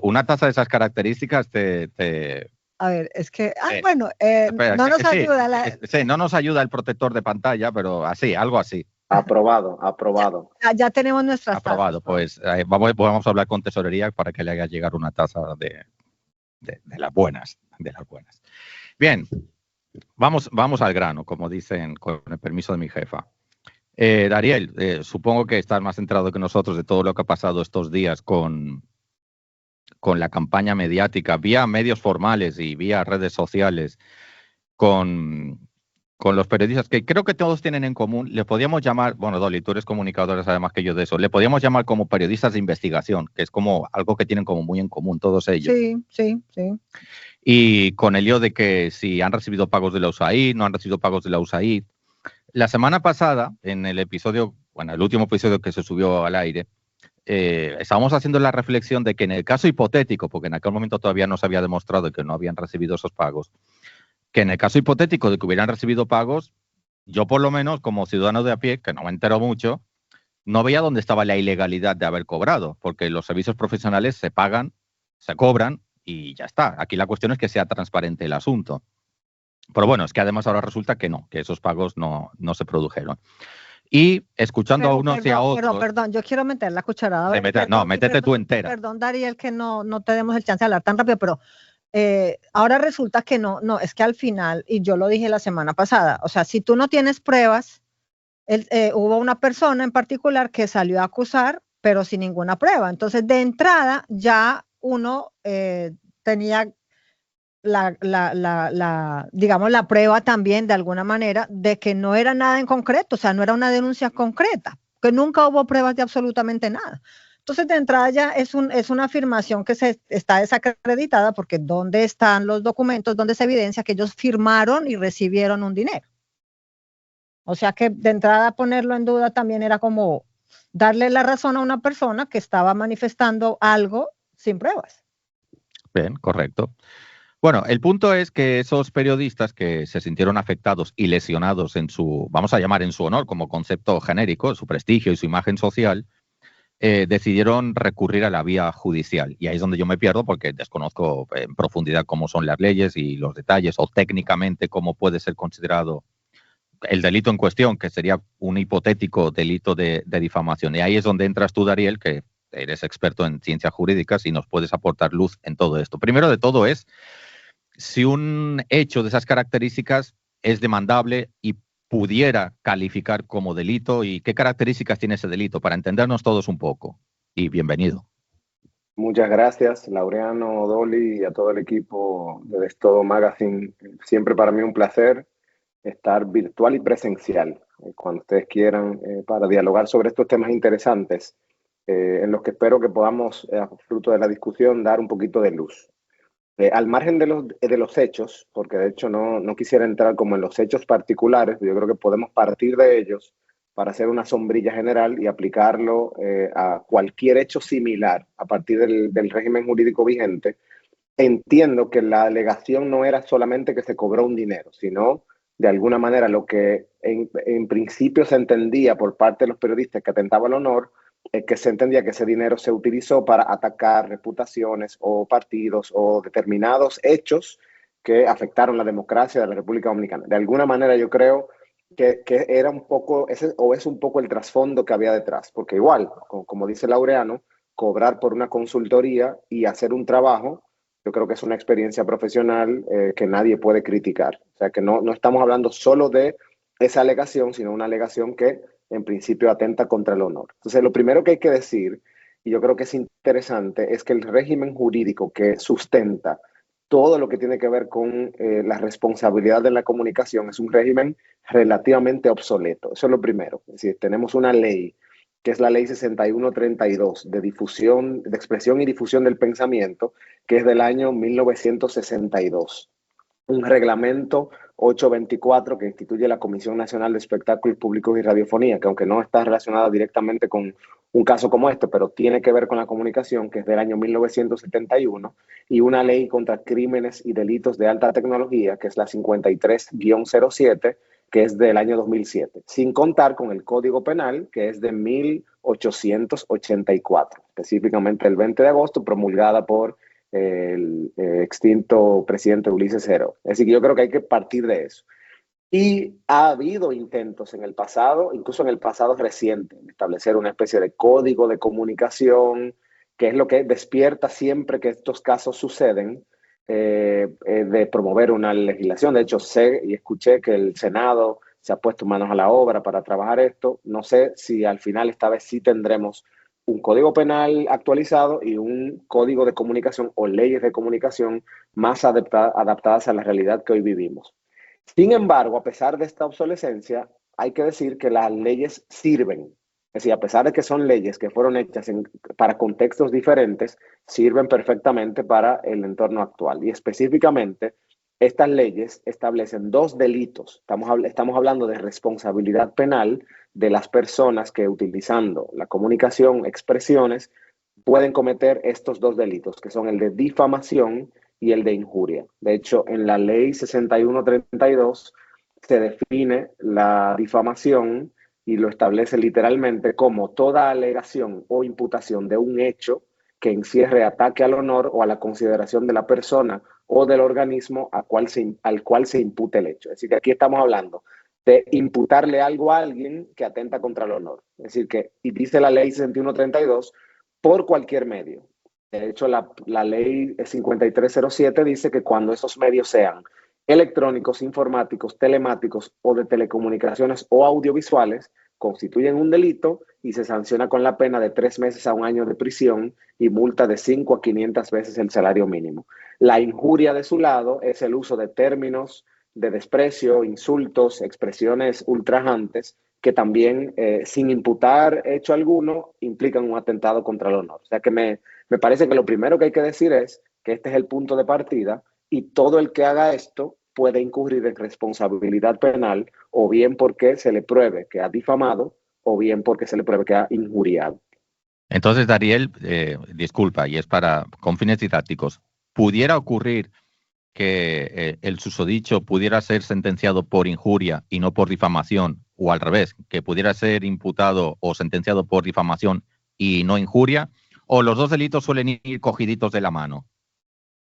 Una taza de esas características A ver, es que, espera, no nos sí, ayuda. sí, no nos ayuda el protector de pantalla, pero así, algo así. Aprobado. Ya tenemos nuestras Aprobado. tazas. Pues vamos a hablar con tesorería para que le haga llegar una taza de las buenas, Bien, vamos al grano, como dicen, con el permiso de mi jefa. Dariel, supongo que estás más enterado que nosotros de todo lo que ha pasado estos días con la campaña mediática, vía medios formales y vía redes sociales, con los periodistas, que creo que todos tienen en común, le podíamos llamar, bueno, Dolly, tú eres comunicadora, además que yo de eso, le podíamos llamar como periodistas de investigación, que es como algo que tienen como muy en común todos ellos. Sí. Y con el lío de que si han recibido pagos de la USAID, no han recibido pagos de la USAID, La semana pasada, en el episodio, bueno, el último episodio que se subió al aire, estábamos haciendo la reflexión de que en el caso hipotético, porque en aquel momento todavía no se había demostrado que no habían recibido esos pagos, que en el caso hipotético de que hubieran recibido pagos, yo por lo menos como ciudadano de a pie, que no me entero mucho, no veía dónde estaba la ilegalidad de haber cobrado, porque los servicios profesionales se pagan, se cobran y ya está. Aquí la cuestión es que sea transparente el asunto. Pero bueno, es que además ahora resulta que no, que esos pagos no se produjeron. Y escuchando a unos y a otros... Perdón, yo quiero meter la cucharada. Métete tú entera. Perdón, Dariel, que no te demos el chance de hablar tan rápido, pero ahora resulta que no, es que al final, y yo lo dije la semana pasada, o sea, si tú no tienes pruebas, hubo una persona en particular que salió a acusar, pero sin ninguna prueba. Entonces, de entrada, ya uno tenía digamos, la prueba también, de alguna manera, de que no era nada en concreto, o sea, no era una denuncia concreta, que nunca hubo pruebas de absolutamente nada. Entonces, de entrada ya es una afirmación que está desacreditada, porque ¿dónde están los documentos donde se evidencia que ellos firmaron y recibieron un dinero? O sea que de entrada ponerlo en duda también era como darle la razón a una persona que estaba manifestando algo sin pruebas. Bien, correcto. Bueno, el punto es que esos periodistas que se sintieron afectados y lesionados en su, vamos a llamar en su honor como concepto genérico, su prestigio y su imagen social, decidieron recurrir a la vía judicial. Y ahí es donde yo me pierdo porque desconozco en profundidad cómo son las leyes y los detalles o técnicamente cómo puede ser considerado el delito en cuestión, que sería un hipotético delito de difamación. Y ahí es donde entras tú, Dariel, que eres experto en ciencias jurídicas y nos puedes aportar luz en todo esto. Primero de todo es si un hecho de esas características es demandable y pudiera calificar como delito y qué características tiene ese delito para entendernos todos un poco. Y bienvenido. Muchas gracias, Laureano, Dolly y a todo el equipo de Todo Magazine. Siempre para mí un placer estar virtual y presencial cuando ustedes quieran para dialogar sobre estos temas interesantes en los que espero que podamos, fruto de la discusión, dar un poquito de luz. Al margen de los hechos, porque de hecho no quisiera entrar como en los hechos particulares, yo creo que podemos partir de ellos para hacer una sombrilla general y aplicarlo a cualquier hecho similar a partir del régimen jurídico vigente. Entiendo que la alegación no era solamente que se cobró un dinero, sino de alguna manera lo que en principio se entendía por parte de los periodistas que atentaba al honor, que se entendía que ese dinero se utilizó para atacar reputaciones o partidos o determinados hechos que afectaron la democracia de la República Dominicana. De alguna manera yo creo que era un poco, es un poco el trasfondo que había detrás, porque igual, como dice Laureano, cobrar por una consultoría y hacer un trabajo, yo creo que es una experiencia profesional que nadie puede criticar. O sea, que no estamos hablando solo de esa alegación, sino una alegación que en principio atenta contra el honor. Entonces, lo primero que hay que decir, y yo creo que es interesante, es que el régimen jurídico que sustenta todo lo que tiene que ver con la responsabilidad de la comunicación es un régimen relativamente obsoleto. Eso es lo primero. Es decir, tenemos una ley, que es la ley 6132 de expresión y difusión del pensamiento, que es del año 1962. Un reglamento 824 que instituye la Comisión Nacional de Espectáculos Públicos y Radiofonía, que aunque no está relacionada directamente con un caso como este, pero tiene que ver con la comunicación, que es del año 1971, y una ley contra crímenes y delitos de alta tecnología, que es la 53-07, que es del año 2007, sin contar con el Código Penal, que es de 1884, específicamente el 20 de agosto, promulgada por el extinto presidente Ulises Heró. Es decir, que yo creo que hay que partir de eso. Y ha habido intentos en el pasado, incluso en el pasado reciente, de establecer una especie de código de comunicación, que es lo que despierta siempre que estos casos suceden, de promover una legislación. De hecho, sé y escuché que el Senado se ha puesto manos a la obra para trabajar esto. No sé si al final esta vez sí tendremos un código penal actualizado y un código de comunicación o leyes de comunicación más adaptadas a la realidad que hoy vivimos. Sin embargo, a pesar de esta obsolescencia, hay que decir que las leyes sirven. Es decir, a pesar de que son leyes que fueron hechas para contextos diferentes, sirven perfectamente para el entorno actual. Y específicamente, estas leyes establecen dos delitos. Estamos hablando de responsabilidad penal de las personas que, utilizando la comunicación, expresiones, pueden cometer estos dos delitos, que son el de difamación y el de injuria. De hecho, en la ley 6132 se define la difamación y lo establece literalmente como toda alegación o imputación de un hecho que encierre ataque al honor o a la consideración de la persona o del organismo al cual se impute el hecho. Es decir, que aquí estamos hablando de imputarle algo a alguien que atenta contra el honor. Es decir, que, y dice la ley 6132, por cualquier medio. De hecho, la ley 5307 dice que cuando esos medios sean electrónicos, informáticos, telemáticos o de telecomunicaciones o audiovisuales, constituyen un delito y se sanciona con la pena de 3 meses a 1 año de prisión y multa de 5 a 500 veces el salario mínimo. La injuria, de su lado, es el uso de términos de desprecio, insultos, expresiones ultrajantes que también, sin imputar hecho alguno, implican un atentado contra el honor. O sea que me parece que lo primero que hay que decir es que este es el punto de partida y todo el que haga esto puede incurrir en responsabilidad penal, o bien porque se le pruebe que ha difamado, o bien porque se le pruebe que ha injuriado. Entonces, Dariel, disculpa, y es con fines didácticos, ¿pudiera ocurrir que el susodicho pudiera ser sentenciado por injuria y no por difamación, o al revés, que pudiera ser imputado o sentenciado por difamación y no injuria, o los dos delitos suelen ir cogiditos de la mano?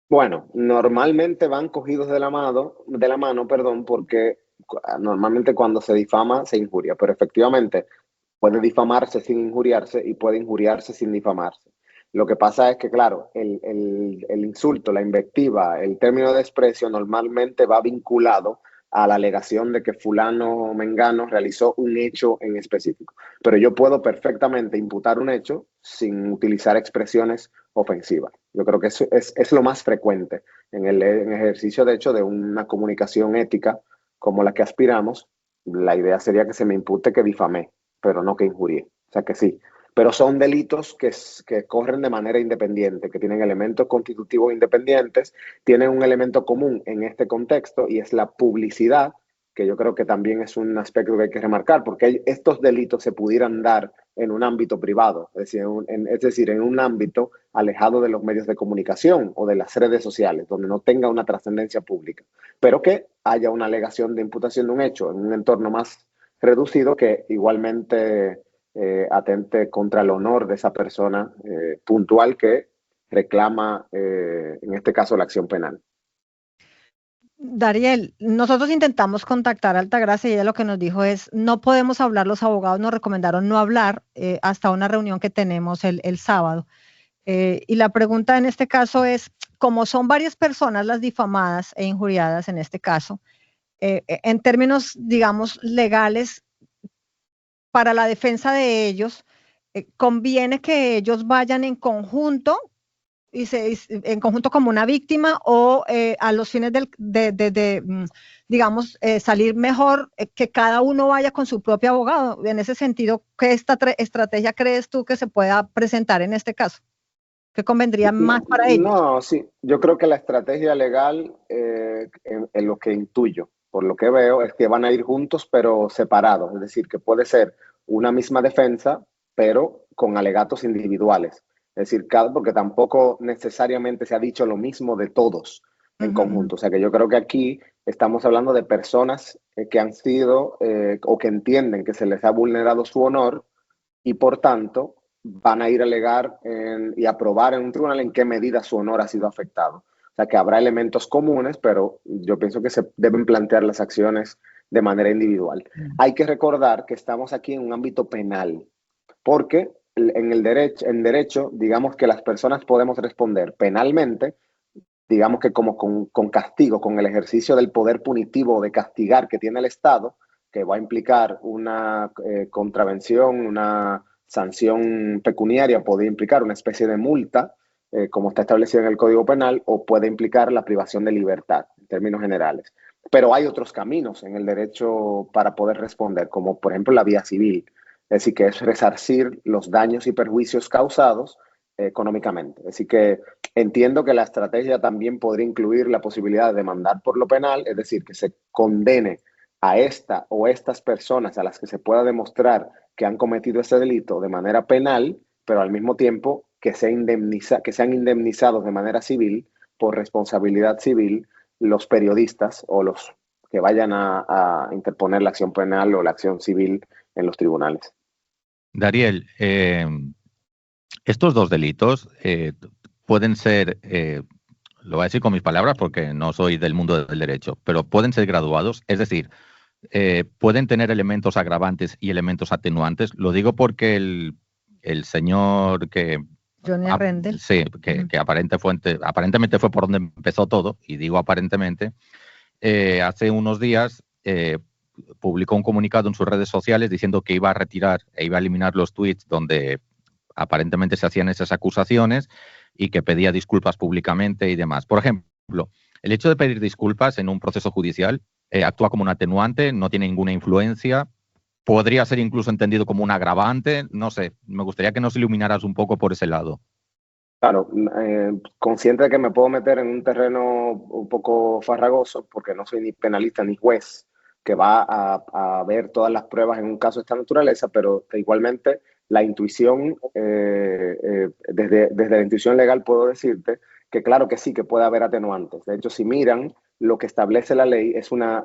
Bueno, normalmente van cogidos de la mano, porque normalmente cuando se difama se injuria, pero efectivamente puede difamarse sin injuriarse y puede injuriarse sin difamarse. Lo que pasa es que, claro, el insulto, la invectiva, el término de desprecio normalmente va vinculado a la alegación de que fulano o mengano realizó un hecho en específico. Pero yo puedo perfectamente imputar un hecho sin utilizar expresiones ofensivas. Yo creo que eso es lo más frecuente en el ejercicio, de hecho, de una comunicación ética como la que aspiramos. La idea sería que se me impute que difamé, pero no que injurié. O sea que sí. Pero son delitos que corren de manera independiente, que tienen elementos constitutivos independientes, tienen un elemento común en este contexto y es la publicidad, que yo creo que también es un aspecto que hay que remarcar, porque estos delitos se pudieran dar en un ámbito privado, es decir, en un ámbito alejado de los medios de comunicación o de las redes sociales, donde no tenga una trascendencia pública, pero que haya una alegación de imputación de un hecho en un entorno más reducido que igualmente atente contra el honor de esa persona puntual que reclama, en este caso, la acción penal. Dariel, nosotros intentamos contactar a Altagracia y ella lo que nos dijo es, no podemos hablar, los abogados nos recomendaron no hablar hasta una reunión que tenemos el sábado. Y la pregunta en este caso es, como son varias personas las difamadas e injuriadas en este caso, en términos, digamos, legales, para la defensa de ellos, conviene que ellos vayan en conjunto en conjunto como una víctima o a los fines digamos, salir mejor, que cada uno vaya con su propio abogado. En ese sentido, ¿qué estrategia crees tú que se pueda presentar en este caso? ¿Qué convendría más para ellos? No, sí, yo creo que la estrategia legal, en lo que intuyo, por lo que veo, es que van a ir juntos pero separados, es decir, que puede ser una misma defensa pero con alegatos individuales. Es decir, porque tampoco necesariamente se ha dicho lo mismo de todos en conjunto. O sea que yo creo que aquí estamos hablando de personas que han sido o que entienden que se les ha vulnerado su honor y por tanto van a ir a alegar y a probar en un tribunal en qué medida su honor ha sido afectado. O sea que habrá elementos comunes, pero yo pienso que se deben plantear las acciones de manera individual. Hay que recordar que estamos aquí en un ámbito penal, porque en derecho, digamos que las personas podemos responder penalmente, digamos que como con castigo, con el ejercicio del poder punitivo de castigar que tiene el Estado, que va a implicar una contravención, una sanción pecuniaria, puede implicar una especie de multa, como está establecido en el Código Penal, o puede implicar la privación de libertad, en términos generales. Pero hay otros caminos en el derecho para poder responder, como por ejemplo la vía civil. Es decir, que es resarcir los daños y perjuicios causados económicamente. Así que entiendo que la estrategia también podría incluir la posibilidad de demandar por lo penal, es decir, que se condene a esta o estas personas a las que se pueda demostrar que han cometido ese delito de manera penal, pero al mismo tiempo que sean indemnizados de manera civil por responsabilidad civil los periodistas o los que vayan a interponer la acción penal o la acción civil en los tribunales. Dariel, estos dos delitos pueden ser, lo voy a decir con mis palabras porque no soy del mundo del derecho, pero pueden ser graduados, es decir, pueden tener elementos agravantes y elementos atenuantes. Lo digo porque el señor que... Johnny Rendell. Sí, que aparentemente fue por donde empezó todo, y digo aparentemente, hace unos días publicó un comunicado en sus redes sociales diciendo que iba a retirar e iba a eliminar los tweets donde aparentemente se hacían esas acusaciones y que pedía disculpas públicamente y demás. Por ejemplo, el hecho de pedir disculpas en un proceso judicial actúa como un atenuante, no tiene ninguna influencia, podría ser incluso entendido como un agravante, no sé, me gustaría que nos iluminaras un poco por ese lado. Claro, consciente de que me puedo meter en un terreno un poco farragoso, porque no soy ni penalista ni juez que va a ver todas las pruebas en un caso de esta naturaleza, pero igualmente la intuición, desde la intuición legal puedo decirte que claro que sí, que puede haber atenuantes. De hecho, si miran, lo que establece la ley es una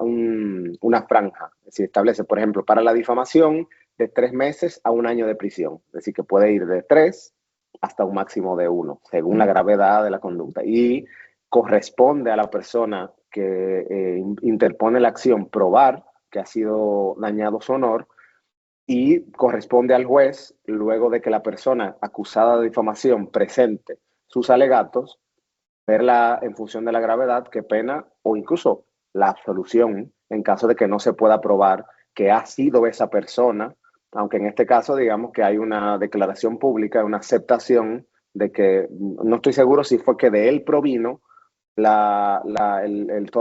franja. Es decir, establece, por ejemplo, para la difamación, de 3 meses a 1 año de prisión. Es decir, que puede ir de 3 hasta un máximo de 1, según la gravedad de la conducta. Y corresponde a la persona que interpone la acción probar que ha sido dañado su honor, y corresponde al juez, luego de que la persona acusada de difamación presente sus alegatos, verla en función de la gravedad, qué pena, o incluso la absolución en caso de que no se pueda probar que ha sido esa persona, aunque en este caso digamos que hay una declaración pública, una aceptación de que no estoy seguro si fue que de él provino toda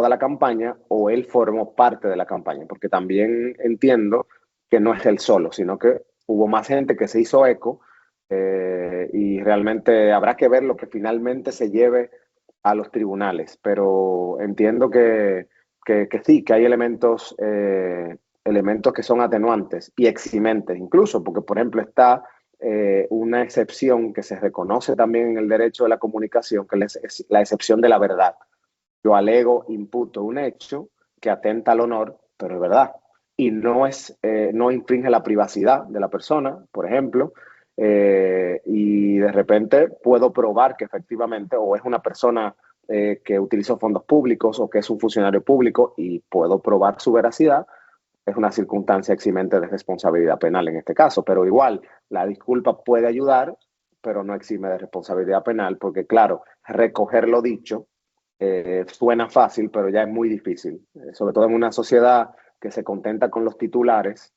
la campaña o él formó parte de la campaña, porque también entiendo que no es él solo, sino que hubo más gente que se hizo eco, y realmente habrá que ver lo que finalmente se lleve a los tribunales, pero entiendo que sí, que hay elementos que son atenuantes y eximentes incluso, porque por ejemplo está una excepción que se reconoce también en el derecho de la comunicación, que es la excepción de la verdad. Yo alego, imputo un hecho que atenta al honor, pero es verdad, y no infringe la privacidad de la persona, por ejemplo, y de repente puedo probar que efectivamente o es una persona que utilizó fondos públicos o que es un funcionario público y puedo probar su veracidad. Es una circunstancia eximente de responsabilidad penal en este caso, pero igual la disculpa puede ayudar, pero no exime de responsabilidad penal, porque claro, recoger lo dicho suena fácil, pero ya es muy difícil, sobre todo en una sociedad que se contenta con los titulares.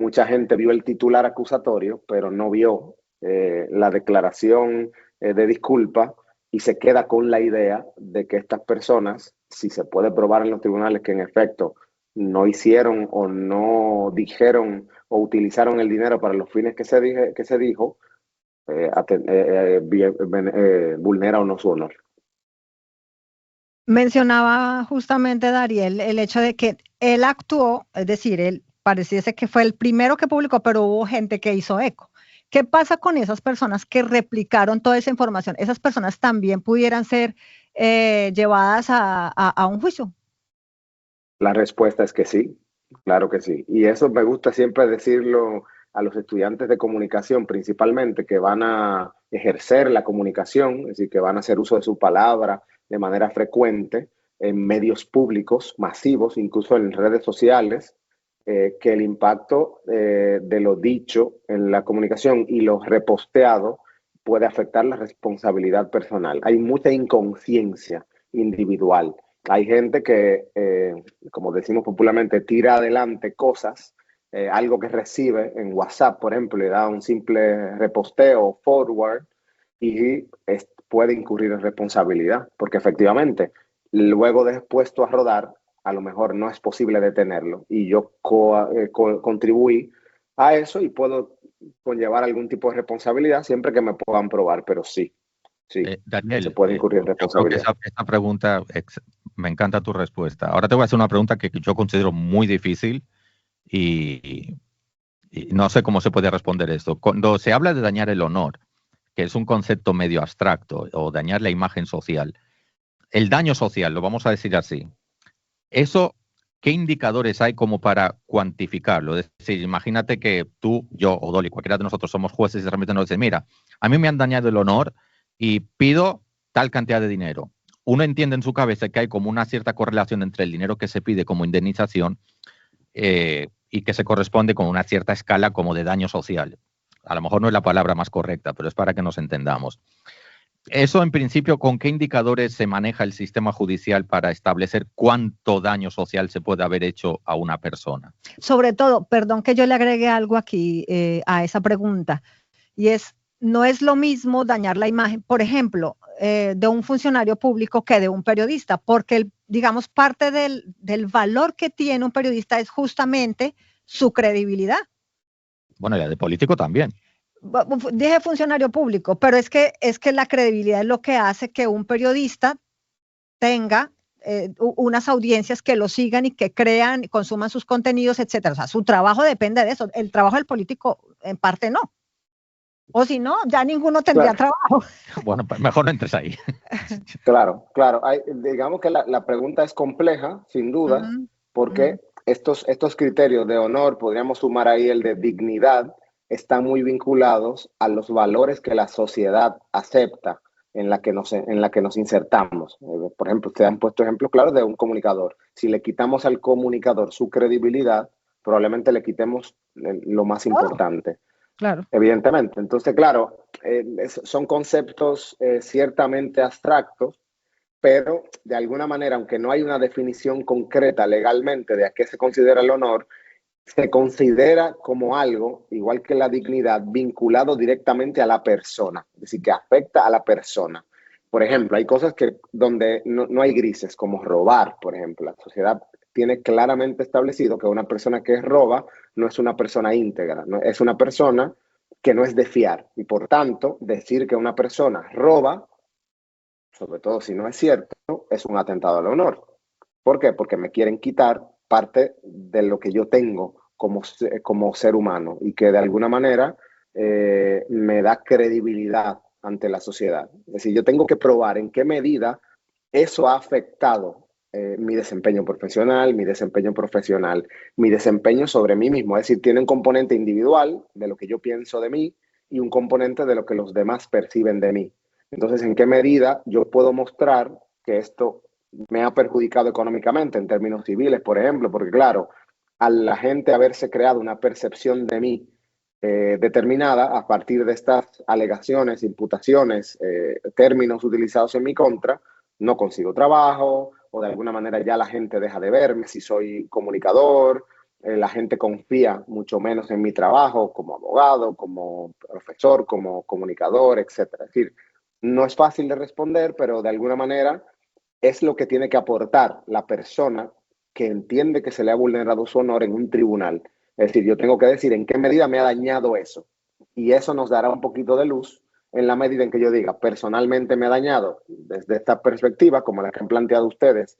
Mucha gente vio el titular acusatorio, pero no vio la declaración de disculpa, y se queda con la idea de que estas personas, si se puede probar en los tribunales que en efecto no hicieron o no dijeron o utilizaron el dinero para los fines que se dijo, vulnera o no su honor. Mencionaba justamente Dariel el hecho de que él actuó, es decir, él pareciese que fue el primero que publicó, pero hubo gente que hizo eco. ¿Qué pasa con esas personas que replicaron toda esa información? ¿Esas personas también pudieran ser llevadas a un juicio? La respuesta es que sí, claro que sí. Y eso me gusta siempre decirlo a los estudiantes de comunicación, principalmente, que van a ejercer la comunicación, es decir, que van a hacer uso de su palabra de manera frecuente en medios públicos masivos, incluso en redes sociales, que el impacto de lo dicho en la comunicación y lo reposteado puede afectar la responsabilidad personal. Hay mucha inconsciencia individual. Hay gente que, como decimos popularmente, tira adelante cosas, algo que recibe en WhatsApp, por ejemplo, le da un simple reposteo, forward, y puede incurrir en responsabilidad, porque efectivamente, luego de puesto a rodar, a lo mejor no es posible detenerlo, y yo contribuí a eso y puedo conllevar algún tipo de responsabilidad siempre que me puedan probar, pero sí, se Daniel, puede incurrir en yo creo que responsabilidad. esa pregunta, me encanta tu respuesta. Ahora te voy a hacer una pregunta que yo considero muy difícil y no sé cómo se puede responder esto. Cuando se habla de dañar el honor, que es un concepto medio abstracto, o dañar la imagen social, el daño social, lo vamos a decir así, eso, ¿qué indicadores hay como para cuantificarlo? Es decir, imagínate que tú, yo o Dolly, cualquiera de nosotros somos jueces y de repente nos dicen, mira, a mí me han dañado el honor y pido tal cantidad de dinero. Uno entiende en su cabeza que hay como una cierta correlación entre el dinero que se pide como indemnización y que se corresponde con una cierta escala como de daño social. A lo mejor no es la palabra más correcta, pero es para que nos entendamos. Eso, en principio, ¿con qué indicadores se maneja el sistema judicial para establecer cuánto daño social se puede haber hecho a una persona? Sobre todo, perdón que yo le agregue algo aquí a esa pregunta, y es, no es lo mismo dañar la imagen, por ejemplo, de un funcionario público que de un periodista, porque, digamos, parte del valor que tiene un periodista es justamente su credibilidad. Bueno, y la de político también. Dije funcionario público, pero es que la credibilidad es lo que hace que un periodista tenga unas audiencias que lo sigan y que crean, consuman sus contenidos, etcétera. O sea, su trabajo depende de eso. El trabajo del político, en parte, no. O si no, ya ninguno tendría trabajo. Bueno, pues mejor no entres ahí. Claro. Digamos que la pregunta es compleja, sin duda, porque estos criterios de honor, podríamos sumar ahí el de dignidad, están muy vinculados a los valores que la sociedad acepta en la que nos insertamos. Por ejemplo, ustedes han puesto ejemplos claros de un comunicador. Si le quitamos al comunicador su credibilidad, probablemente le quitemos lo más importante. Claro. Evidentemente. Entonces, claro, son conceptos ciertamente abstractos, pero de alguna manera, aunque no hay una definición concreta legalmente de a qué se considera el honor, se considera como algo, igual que la dignidad, vinculado directamente a la persona, es decir, que afecta a la persona. Por ejemplo, hay cosas donde no hay grises, como robar, por ejemplo. La sociedad tiene claramente establecido que una persona que roba no es una persona íntegra, ¿no? Es una persona que no es de fiar. Y por tanto, decir que una persona roba, sobre todo si no es cierto, es un atentado al honor. ¿Por qué? Porque me quieren quitar parte de lo que yo tengo como ser humano y que de alguna manera me da credibilidad ante la sociedad. Es decir, yo tengo que probar en qué medida eso ha afectado mi desempeño profesional, mi desempeño sobre mí mismo. Es decir, tiene un componente individual de lo que yo pienso de mí y un componente de lo que los demás perciben de mí. Entonces, ¿en qué medida yo puedo mostrar que esto me ha perjudicado económicamente en términos civiles, por ejemplo? Porque claro, a la gente haberse creado una percepción de mí determinada a partir de estas alegaciones, imputaciones, términos utilizados en mi contra, no consigo trabajo o de alguna manera ya la gente deja de verme si soy comunicador, la gente confía mucho menos en mi trabajo como abogado, como profesor, como comunicador, etc. Es decir, no es fácil de responder, pero de alguna manera es lo que tiene que aportar la persona que entiende que se le ha vulnerado su honor en un tribunal. Es decir, yo tengo que decir en qué medida me ha dañado eso. Y eso nos dará un poquito de luz en la medida en que yo diga, personalmente me ha dañado desde esta perspectiva, como la que han planteado ustedes,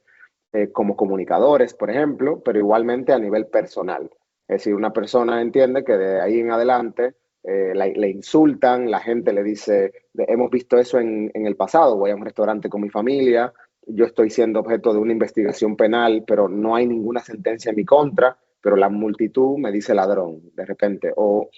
como comunicadores, por ejemplo, pero igualmente a nivel personal. Es decir, una persona entiende que de ahí en adelante le insultan, la gente le dice, hemos visto eso en el pasado, voy a un restaurante con mi familia, yo estoy siendo objeto de una investigación penal, pero no hay ninguna sentencia en mi contra, pero la multitud me dice ladrón de repente, o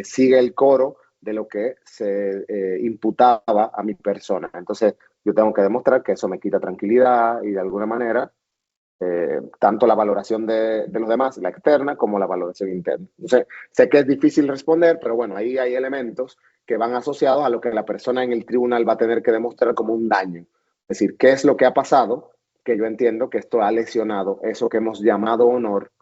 sigue el coro de lo que se imputaba a mi persona. Entonces, yo tengo que demostrar que eso me quita tranquilidad y de alguna manera, tanto la valoración de los demás, la externa, como la valoración interna. Entonces, sé que es difícil responder, pero bueno, ahí hay elementos que van asociados a lo que la persona en el tribunal va a tener que demostrar como un daño. Es decir, ¿qué es lo que ha pasado? Que yo entiendo que esto ha lesionado eso que hemos llamado honor,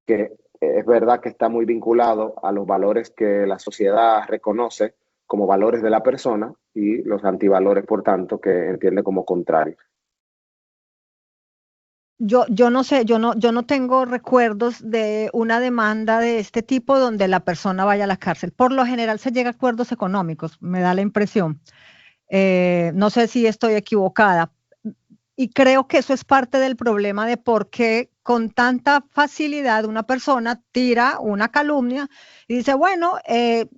que es verdad que está muy vinculado a los valores que la sociedad reconoce como valores de la persona y los antivalores, por tanto, que entiende como contrarios. yo no sé, yo no tengo recuerdos de una demanda de este tipo donde la persona vaya a la cárcel. Por lo general se llega a acuerdos económicos, me da la impresión. No sé si estoy equivocada. Y creo que eso es parte del problema de por qué con tanta facilidad una persona tira una calumnia y dice, bueno,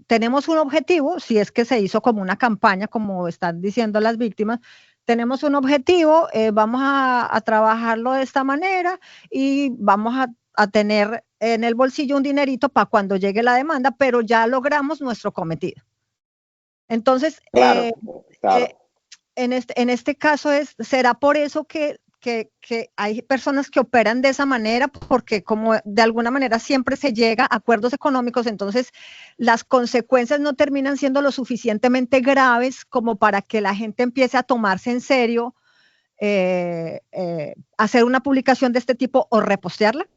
tenemos un objetivo, si es que se hizo como una campaña, como están diciendo las víctimas, tenemos un objetivo, vamos a trabajarlo de esta manera y vamos a tener en el bolsillo un dinerito para cuando llegue la demanda, pero ya logramos nuestro cometido. Entonces, Claro, claro. en este caso será por eso que hay personas que operan de esa manera, porque como de alguna manera siempre se llega a acuerdos económicos, entonces las consecuencias no terminan siendo lo suficientemente graves como para que la gente empiece a tomarse en serio hacer una publicación de este tipo o repostearla.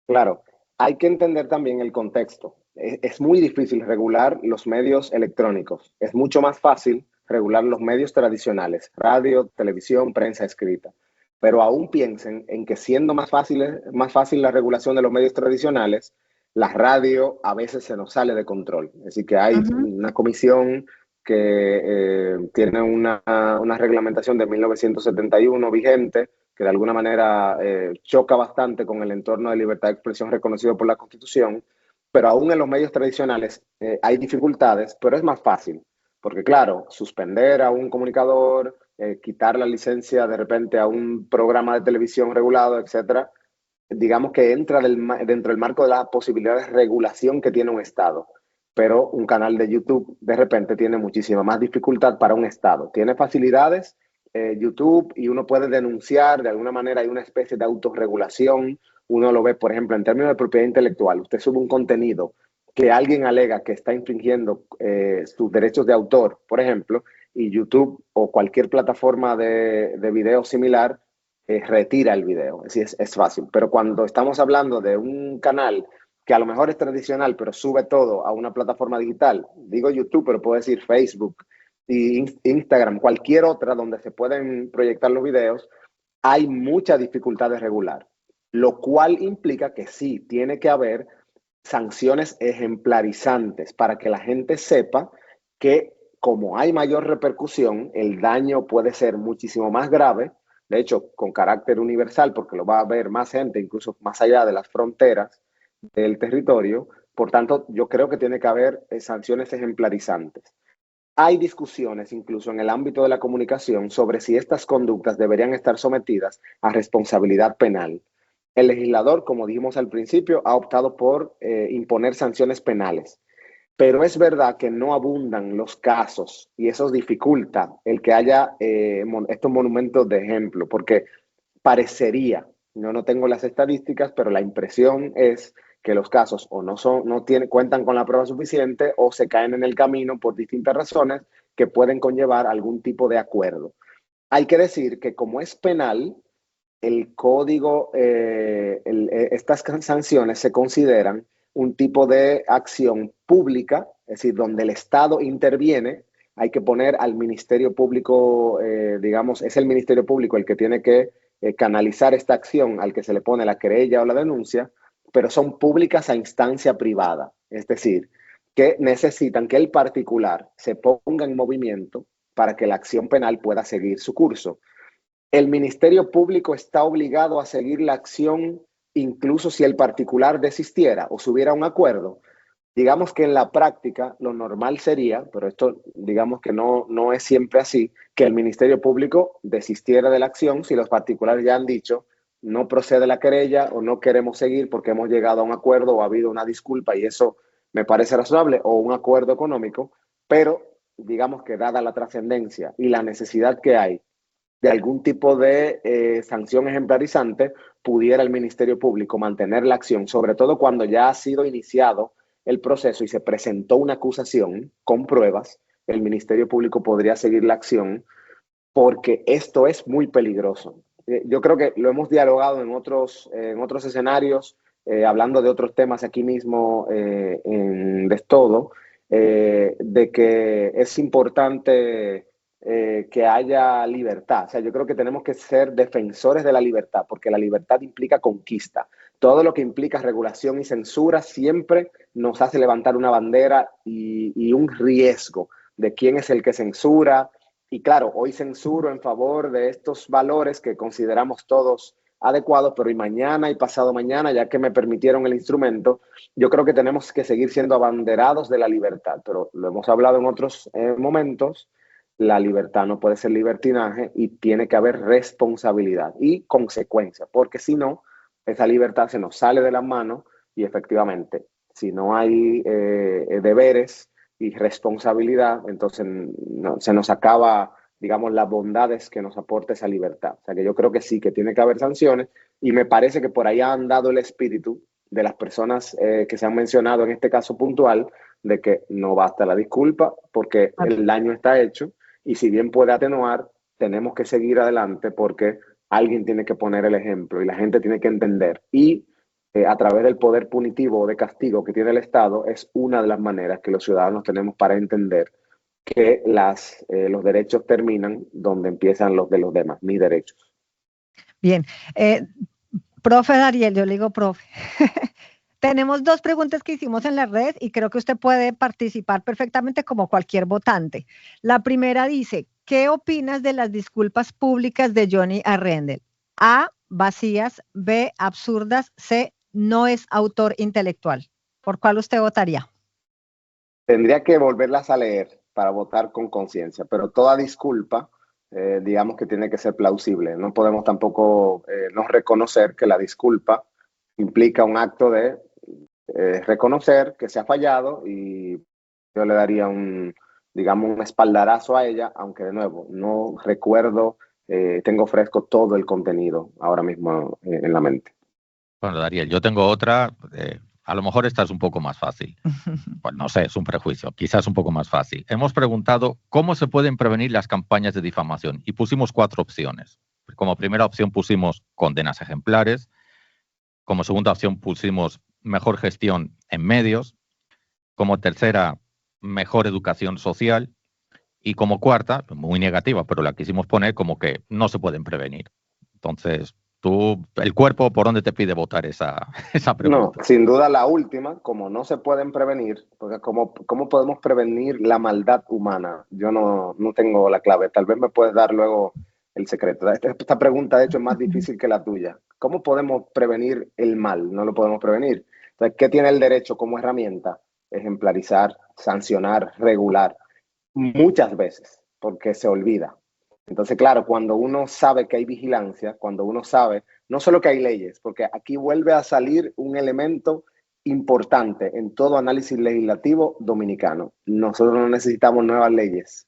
Claro, hay que entender también el contexto. Es muy difícil regular los medios electrónicos. Es mucho más fácil regular los medios tradicionales, radio, televisión, prensa escrita. Pero aún piensen en que siendo más fácil la regulación de los medios tradicionales, la radio a veces se nos sale de control. Es decir, que hay una comisión que tiene una reglamentación de 1971 vigente, que de alguna manera choca bastante con el entorno de libertad de expresión reconocido por la Constitución, pero aún en los medios tradicionales hay dificultades, pero es más fácil, porque claro, suspender a un comunicador, quitar la licencia de repente a un programa de televisión regulado, etcétera, digamos que entra dentro del marco de la posibilidad de regulación que tiene un Estado. Pero un canal de YouTube de repente tiene muchísima más dificultad para un Estado. Tiene facilidades YouTube y uno puede denunciar, de alguna manera hay una especie de autorregulación. Uno lo ve, por ejemplo, en términos de propiedad intelectual. Usted sube un contenido que alguien alega que está infringiendo sus derechos de autor, por ejemplo, y YouTube o cualquier plataforma de video similar retira el video. Es decir, es fácil. Pero cuando estamos hablando de un canal que a lo mejor es tradicional, pero sube todo a una plataforma digital, digo YouTube, pero puedo decir Facebook y Instagram, cualquier otra donde se pueden proyectar los videos, hay mucha dificultad de regular, lo cual implica que sí, tiene que haber sanciones ejemplarizantes para que la gente sepa que como hay mayor repercusión, el daño puede ser muchísimo más grave, de hecho, con carácter universal, porque lo va a ver más gente, incluso más allá de las fronteras del territorio. Por tanto, yo creo que tiene que haber sanciones ejemplarizantes. Hay discusiones incluso en el ámbito de la comunicación sobre si estas conductas deberían estar sometidas a responsabilidad penal. El legislador, como dijimos al principio, ha optado por imponer sanciones penales. Pero es verdad que no abundan los casos y eso dificulta el que haya estos monumentos de ejemplo, porque parecería, yo no tengo las estadísticas, pero la impresión es que los casos o cuentan con la prueba suficiente o se caen en el camino por distintas razones que pueden conllevar algún tipo de acuerdo. Hay que decir que como es penal, el código, estas sanciones se consideran un tipo de acción pública, es decir, donde el Estado interviene. Hay que poner al Ministerio Público, digamos, es el Ministerio Público el que tiene que canalizar esta acción al que se le pone la querella o la denuncia, pero son públicas a instancia privada, es decir, que necesitan que el particular se ponga en movimiento para que la acción penal pueda seguir su curso. El Ministerio Público está obligado a seguir la acción incluso si el particular desistiera o si hubiera un acuerdo. Digamos que en la práctica lo normal sería, pero esto digamos que no es siempre así, que el Ministerio Público desistiera de la acción si los particulares ya han dicho no procede la querella o no queremos seguir porque hemos llegado a un acuerdo o ha habido una disculpa y eso me parece razonable, o un acuerdo económico, pero digamos que dada la trascendencia y la necesidad que hay de algún tipo de sanción ejemplarizante, pudiera el Ministerio Público mantener la acción, sobre todo cuando ya ha sido iniciado el proceso y se presentó una acusación con pruebas. El Ministerio Público podría seguir la acción porque esto es muy peligroso. Yo creo que lo hemos dialogado en otros escenarios, hablando de otros temas aquí mismo en De Todo, de que es importante que haya libertad. O sea, yo creo que tenemos que ser defensores de la libertad, porque la libertad implica conquista. Todo lo que implica regulación y censura siempre nos hace levantar una bandera y un riesgo de quién es el que censura. Y claro, hoy censuro en favor de estos valores que consideramos todos adecuados, pero y mañana y pasado mañana, ya que me permitieron el instrumento, yo creo que tenemos que seguir siendo abanderados de la libertad. Pero lo hemos hablado en otros momentos, la libertad no puede ser libertinaje y tiene que haber responsabilidad y consecuencia, porque si no, esa libertad se nos sale de las manos y efectivamente, si no hay deberes y responsabilidad, entonces se nos acaba, digamos, las bondades que nos aporta esa libertad. O sea que yo creo que sí, que tiene que haber sanciones y me parece que por ahí ha andado el espíritu de las personas que se han mencionado en este caso puntual, de que no basta la disculpa porque el daño está hecho y si bien puede atenuar, tenemos que seguir adelante porque alguien tiene que poner el ejemplo y la gente tiene que entender. Y a través del poder punitivo o de castigo que tiene el Estado es una de las maneras que los ciudadanos tenemos para entender que los derechos terminan donde empiezan los de los demás, mis derechos. Bien. Profe Dariel, yo le digo profe. Tenemos 2 preguntas que hicimos en la red y creo que usted puede participar perfectamente como cualquier votante. La primera dice, ¿qué opinas de las disculpas públicas de Johnny Arrendel? A, vacías, B, absurdas, C, no es autor intelectual. ¿Por cuál usted votaría? Tendría que volverlas a leer para votar con conciencia, pero toda disculpa, digamos que tiene que ser plausible. No podemos tampoco no reconocer que la disculpa implica un acto de reconocer que se ha fallado y yo le daría un espaldarazo a ella, aunque de nuevo no recuerdo, tengo fresco todo el contenido ahora mismo en la mente. Bueno, Dariel, yo tengo otra, a lo mejor esta es un poco más fácil. Pues no sé, es un prejuicio, quizás un poco más fácil. Hemos preguntado cómo se pueden prevenir las campañas de difamación y pusimos 4 opciones. Como primera opción pusimos condenas ejemplares, como segunda opción pusimos mejor gestión en medios, como tercera, mejor educación social y como cuarta, muy negativa, pero la quisimos poner como que no se pueden prevenir. Entonces, tú, el cuerpo, ¿por dónde te pide votar esa pregunta? No, sin duda la última, como no se pueden prevenir, porque ¿cómo podemos prevenir la maldad humana? Yo no tengo la clave, tal vez me puedes dar luego el secreto. Esta pregunta, de hecho, es más difícil que la tuya. ¿Cómo podemos prevenir el mal? No lo podemos prevenir. Entonces, ¿qué tiene el derecho como herramienta? Ejemplarizar, sancionar, regular. Muchas veces, porque se olvida. Entonces, claro, cuando uno sabe que hay vigilancia, cuando uno sabe, no solo que hay leyes, porque aquí vuelve a salir un elemento importante en todo análisis legislativo dominicano. Nosotros no necesitamos nuevas leyes,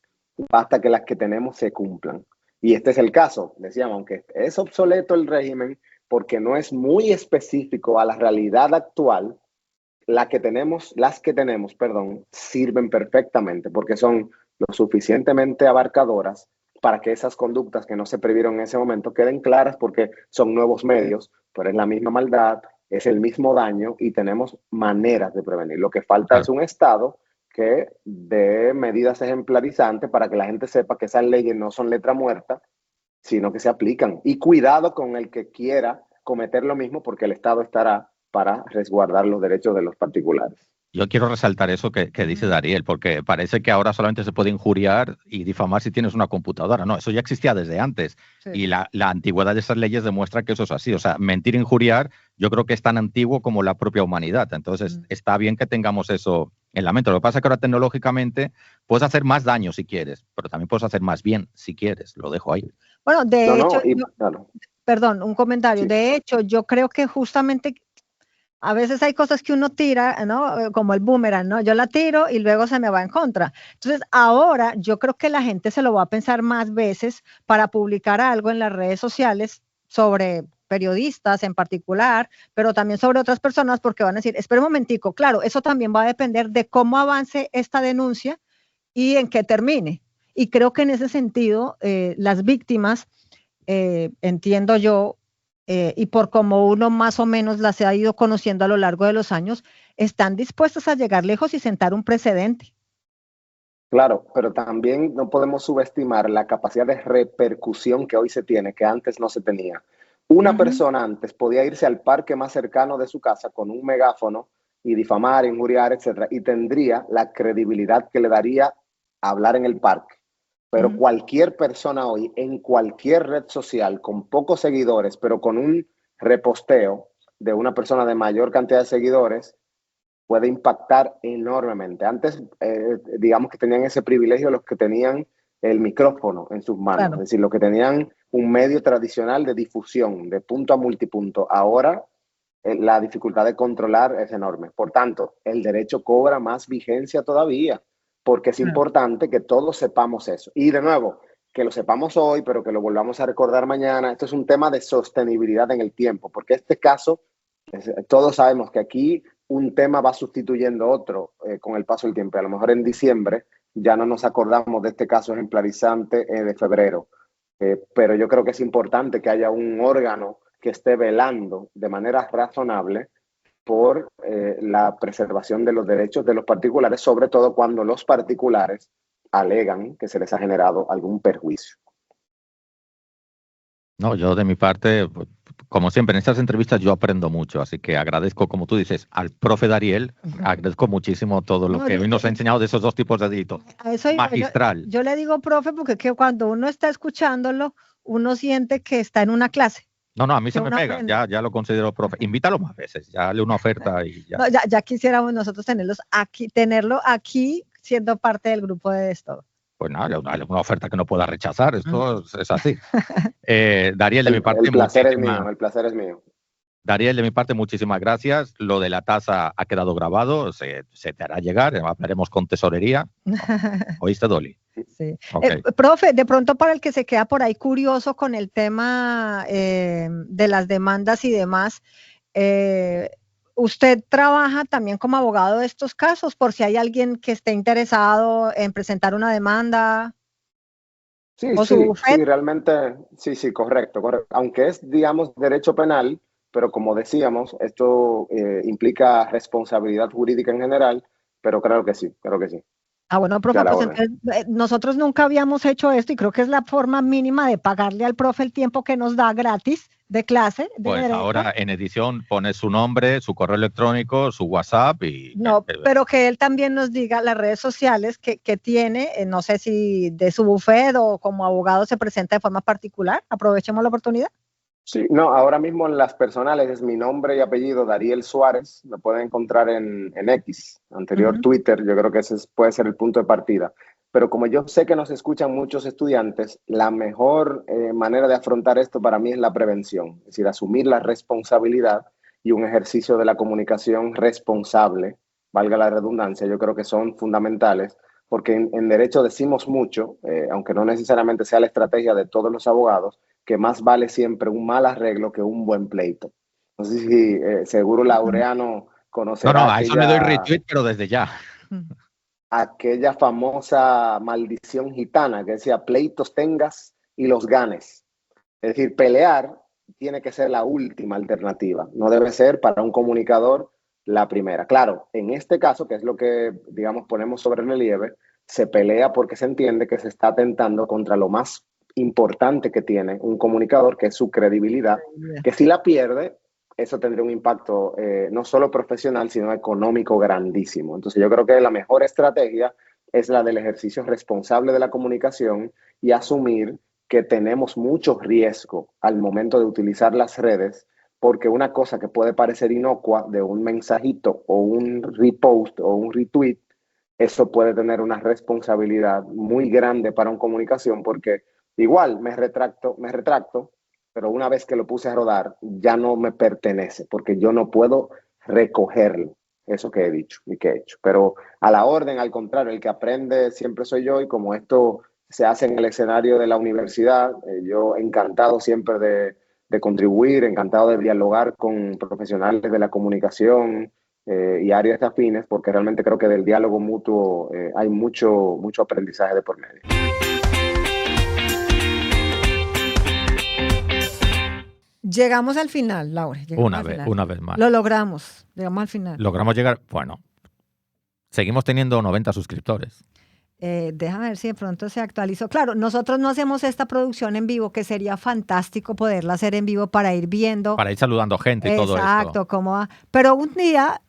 basta que las que tenemos se cumplan. Y este es el caso, decíamos, aunque es obsoleto el régimen, porque no es muy específico a la realidad actual, las que tenemos, sirven perfectamente, porque son lo suficientemente abarcadoras para que esas conductas que no se previeron en ese momento queden claras, porque son nuevos medios, pero es la misma maldad, es el mismo daño y tenemos maneras de prevenir. Lo que falta es un Estado que dé medidas ejemplarizantes para que la gente sepa que esas leyes no son letra muerta, sino que se aplican. Y cuidado con el que quiera cometer lo mismo, porque el Estado estará para resguardar los derechos de los particulares. Yo quiero resaltar eso que dice Dariel, porque parece que ahora solamente se puede injuriar y difamar si tienes una computadora. No, eso ya existía desde antes. Sí. Y la antigüedad de esas leyes demuestra que eso es así. O sea, mentir e injuriar yo creo que es tan antiguo como la propia humanidad. Entonces, está bien que tengamos eso en la mente. Lo que pasa es que ahora tecnológicamente puedes hacer más daño si quieres, pero también puedes hacer más bien si quieres. Lo dejo ahí. Bueno, de hecho, perdón, un comentario. Sí. De hecho, yo creo que justamente a veces hay cosas que uno tira, ¿no? Como el boomerang, ¿no? Yo la tiro y luego se me va en contra. Entonces, ahora yo creo que la gente se lo va a pensar más veces para publicar algo en las redes sociales sobre periodistas en particular, pero también sobre otras personas, porque van a decir, espera un momentico, claro, eso también va a depender de cómo avance esta denuncia y en qué termine. Y creo que en ese sentido, las víctimas, entiendo yo, y por como uno más o menos las ha ido conociendo a lo largo de los años, están dispuestas a llegar lejos y sentar un precedente. Claro, pero también no podemos subestimar la capacidad de repercusión que hoy se tiene, que antes no se tenía. Una Ujú, persona antes podía irse al parque más cercano de su casa con un megáfono y difamar, injuriar, etcétera, y tendría la credibilidad que le daría hablar en el parque. Pero ujú. cualquier persona hoy, en cualquier red social, con pocos seguidores, pero con un reposteo de una persona de mayor cantidad de seguidores, puede impactar enormemente. Antes, digamos que tenían ese privilegio los que tenían el micrófono en sus manos, es Claro. decir, los que tenían un medio tradicional de difusión, de punto a multipunto. Ahora, la dificultad de controlar es enorme. Por tanto, el derecho cobra más vigencia todavía, porque es Claro. importante que todos sepamos eso. Y de nuevo, que lo sepamos hoy, pero que lo volvamos a recordar mañana. Esto es un tema de sostenibilidad en el tiempo, porque este caso, todos sabemos que aquí un tema va sustituyendo otro con el paso del tiempo. A lo mejor en diciembre ya no nos acordamos de este caso ejemplarizante de febrero, pero yo creo que es importante que haya un órgano que esté velando de manera razonable por la preservación de los derechos de los particulares, sobre todo cuando los particulares alegan que se les ha generado algún perjuicio. No, yo de mi parte, pues, como siempre en estas entrevistas yo aprendo mucho, así que agradezco, como tú dices, al profe Dariel, agradezco muchísimo todo lo No, que hoy nos ha enseñado de esos dos tipos de delitos. a eso iba. Magistral. Yo le digo profe porque que cuando uno está escuchándolo, uno siente que está en una clase, No, a mí que se me uno pega, aprende. ya lo considero profe. Invítalo más veces, ya dale una oferta y ya. No, ya quisiéramos nosotros tenerlo aquí siendo parte del grupo de esto. Pues nada, dale una oferta que no pueda rechazar, esto es así. Dariel, de mi El parte, placer es mío, el placer es mío. Dariel, de mi parte, muchísimas gracias. Lo de la tasa ha quedado grabado, se te hará llegar, hablaremos con tesorería. ¿Oíste, Dolly? Sí. Okay. Profe, de pronto para el que se queda por ahí curioso con el tema de las demandas y demás, ¿usted trabaja también como abogado de estos casos por si hay alguien que esté interesado en presentar una demanda? Sí, ¿O su bufete? realmente, sí, correcto. Aunque es, digamos, derecho penal, pero como decíamos, esto implica responsabilidad jurídica en general, pero claro que sí. Ah, bueno, Que a profe, la pues orden. entonces nosotros nunca habíamos hecho esto y creo que es la forma mínima de pagarle al profe el tiempo que nos da gratis de clase de Pues derecho. ahora en edición pone su nombre, su correo electrónico, su WhatsApp y... No, pero que él también nos diga las redes sociales que tiene, no sé si de su bufete o como abogado se presenta de forma particular. Aprovechemos la oportunidad. Sí, no, ahora mismo en las personales es mi nombre y apellido, Dariel Suárez. Me pueden encontrar en X, anterior Ujú. Twitter. Yo creo que ese puede ser el punto de partida. Pero como yo sé que nos escuchan muchos estudiantes, la mejor manera de afrontar esto para mí es la prevención, es decir, asumir la responsabilidad y un ejercicio de la comunicación responsable, valga la redundancia, yo creo que son fundamentales, porque en derecho decimos mucho, aunque no necesariamente sea la estrategia de todos los abogados, que más vale siempre un mal arreglo que un buen pleito. No sé si seguro Laureano conocerá a eso le doy retweet, pero desde ya. aquella famosa maldición gitana que decía pleitos tengas y los ganes. Es decir, pelear tiene que ser la última alternativa, no debe ser para un comunicador la primera. Claro, en este caso, que es lo que, digamos, ponemos sobre relieve, se pelea porque se entiende que se está atentando contra lo más importante que tiene un comunicador, que es su credibilidad, que si la pierde, eso tendría un impacto no solo profesional, sino económico grandísimo. Entonces yo creo que la mejor estrategia es la del ejercicio responsable de la comunicación y asumir que tenemos mucho riesgo al momento de utilizar las redes, porque una cosa que puede parecer inocua de un mensajito o un repost o un retweet, eso puede tener una responsabilidad muy grande para una comunicación, porque igual me retracto, pero una vez que lo puse a rodar, ya no me pertenece, porque yo no puedo recogerlo, eso que he dicho y que he hecho. Pero a la orden, al contrario, el que aprende siempre soy yo, y como esto se hace en el escenario de la universidad, yo encantado siempre de contribuir, encantado de dialogar con profesionales de la comunicación y áreas afines, porque realmente creo que del diálogo mutuo hay mucho aprendizaje de por medio. Llegamos al final, Laura. Una vez más. Lo logramos. Llegamos al final. Logramos llegar, bueno, seguimos teniendo 90 suscriptores. Déjame ver si de pronto se actualizó. Claro, nosotros no hacemos esta producción en vivo, que sería fantástico poderla hacer en vivo para ir viendo. Para ir saludando gente y todo esto. Exacto, cómo va. Pero un día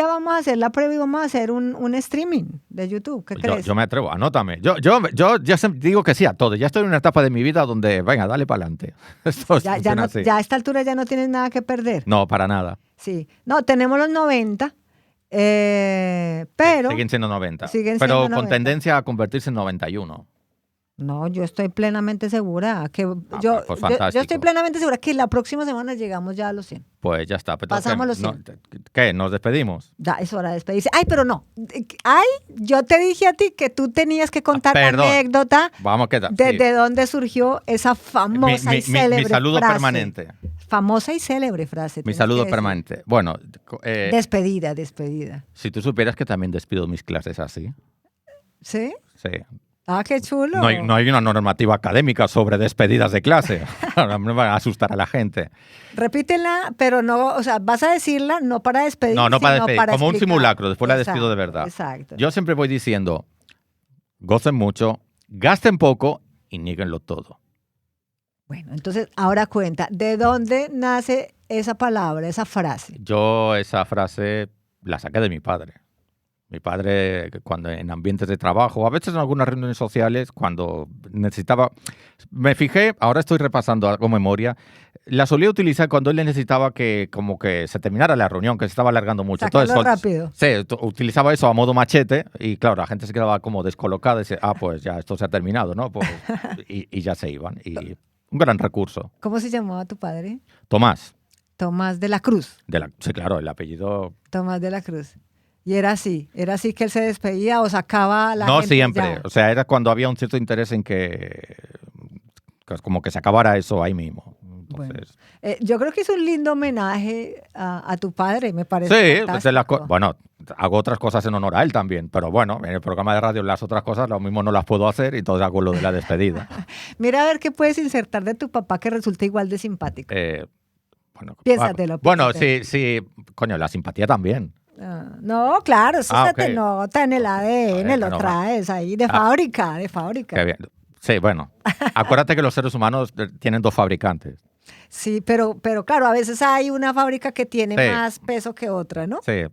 vamos a hacer la previa y vamos a hacer un streaming de YouTube. ¿Qué crees? Yo me atrevo, anótame. Yo ya digo que sí a todo. Ya estoy en una etapa de mi vida donde, venga, dale para adelante. Ya a esta altura ya no tienes nada que perder. No, para nada. Sí. No, tenemos los 90. Pero siguen siendo 90. Pero con 90. Tendencia a convertirse en 91. No, yo estoy plenamente segura que yo estoy plenamente segura que la próxima semana llegamos ya a los 100. Pues ya está. Pasamos los 100. ¿Qué? ¿Nos despedimos? Ya es hora de despedirse. Ay, pero no. Yo te dije a ti que tú tenías que contar la anécdota. Vamos, ¿qué tal? De dónde surgió esa famosa y célebre mi saludo frase. Permanente. Famosa y célebre frase. Mi saludo permanente. Bueno. Despedida. Si tú supieras que también despido mis clases así. ¿Sí? Sí. Ah, qué chulo. No hay una normativa académica sobre despedidas de clase. No me van a asustar a la gente. Repítela, pero no, o sea, vas a decirla no para despedir, no para despedir, como explicar. Un simulacro, después la despido de verdad. Exacto. Yo siempre voy diciendo, gocen mucho, gasten poco y níguenlo todo. Bueno, entonces ahora cuenta, ¿de dónde nace esa palabra, esa frase? Yo esa frase la saqué de mi padre. Mi padre, cuando en ambientes de trabajo, a veces en algunas reuniones sociales, cuando necesitaba, me fijé, ahora estoy repasando algo memoria, la solía utilizar cuando él necesitaba que como que se terminara la reunión, que se estaba alargando mucho. Entonces, rápido. Sí, utilizaba eso a modo machete y claro, la gente se quedaba como descolocada y decía, pues ya esto se ha terminado, ¿no? Pues, y ya se iban. Y un gran recurso. ¿Cómo se llamaba tu padre? Tomás. Tomás de la Cruz. Sí, claro, el apellido. Tomás de la Cruz. Y era así que él se despedía o sacaba la gente. No siempre, ya. O sea, era cuando había un cierto interés en que como que se acabara eso ahí mismo. Entonces, bueno, yo creo que es un lindo homenaje a tu padre, me parece. Sí, bueno, hago otras cosas en honor a él también, pero bueno, en el programa de radio las otras cosas lo mismo no las puedo hacer y entonces hago lo de la despedida. Mira a ver qué puedes insertar de tu papá que resulte igual de simpático. Piénsatelo. Bueno, sí, coño, la simpatía también. No, claro, eso se te nota en el ADN, lo traes ahí de fábrica. Qué bien. Sí, bueno, acuérdate que los seres humanos tienen 2 fabricantes. Sí, pero claro, a veces hay una fábrica que tiene más peso que otra, ¿no? Sí,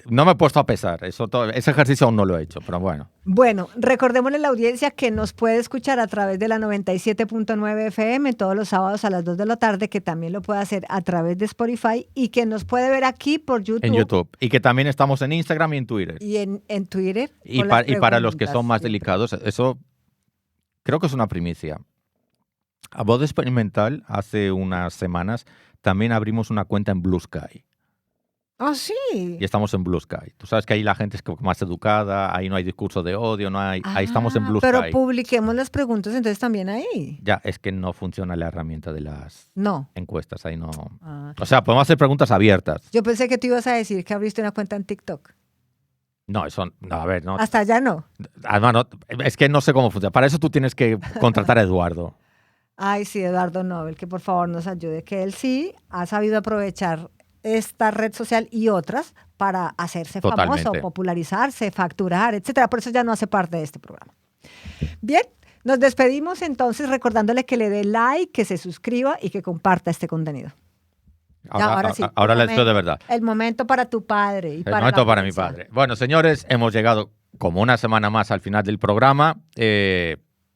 no me he puesto a pesar, ese ejercicio aún no lo he hecho, pero bueno. Bueno, recordémosle a la audiencia que nos puede escuchar a través de la 97.9 FM todos los sábados a las 2 de la tarde, que también lo puede hacer a través de Spotify y que nos puede ver aquí por YouTube. En YouTube. Y que también estamos en Instagram y en Twitter. Y en Twitter. Y para los que son más delicados, eso creo que es una primicia. A Voz Experimental, hace unas semanas, también abrimos una cuenta en Blue Sky. Ah, sí. Y estamos en Blue Sky. Tú sabes que ahí la gente es más educada, ahí no hay discurso de odio, ahí estamos en Blue Sky. Pero publiquemos las preguntas entonces también ahí. Ya, es que no funciona la herramienta de las encuestas, ahí no. Ah. O sea, podemos hacer preguntas abiertas. Yo pensé que tú ibas a decir que abriste una cuenta en TikTok. No, eso, no, a ver, no. Hasta allá no. Además, no, es que no sé cómo funciona. Para eso tú tienes que contratar a Eduardo. Ay, sí, Eduardo Nobel, que por favor nos ayude, que él sí ha sabido aprovechar esta red social y otras para hacerse famoso, popularizarse, facturar, etcétera. Por eso ya no hace parte de este programa. Bien, nos despedimos entonces recordándole que le dé like, que se suscriba y que comparta este contenido. Ahora sí. Ahora le deseo de verdad. El momento para tu padre. El momento para mi padre. Bueno, señores, hemos llegado como una semana más al final del programa.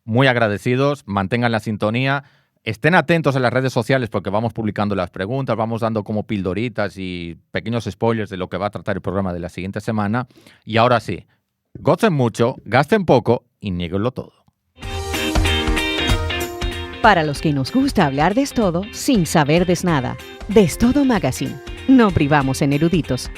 Muy agradecidos, mantengan la sintonía, estén atentos en las redes sociales porque vamos publicando las preguntas, vamos dando como pildoritas y pequeños spoilers de lo que va a tratar el programa de la siguiente semana. Y ahora sí, gocen mucho, gasten poco y niéguenlo todo. Para los que nos gusta hablar de todo sin saber de nada, De Todo Magazine. No privamos en eruditos.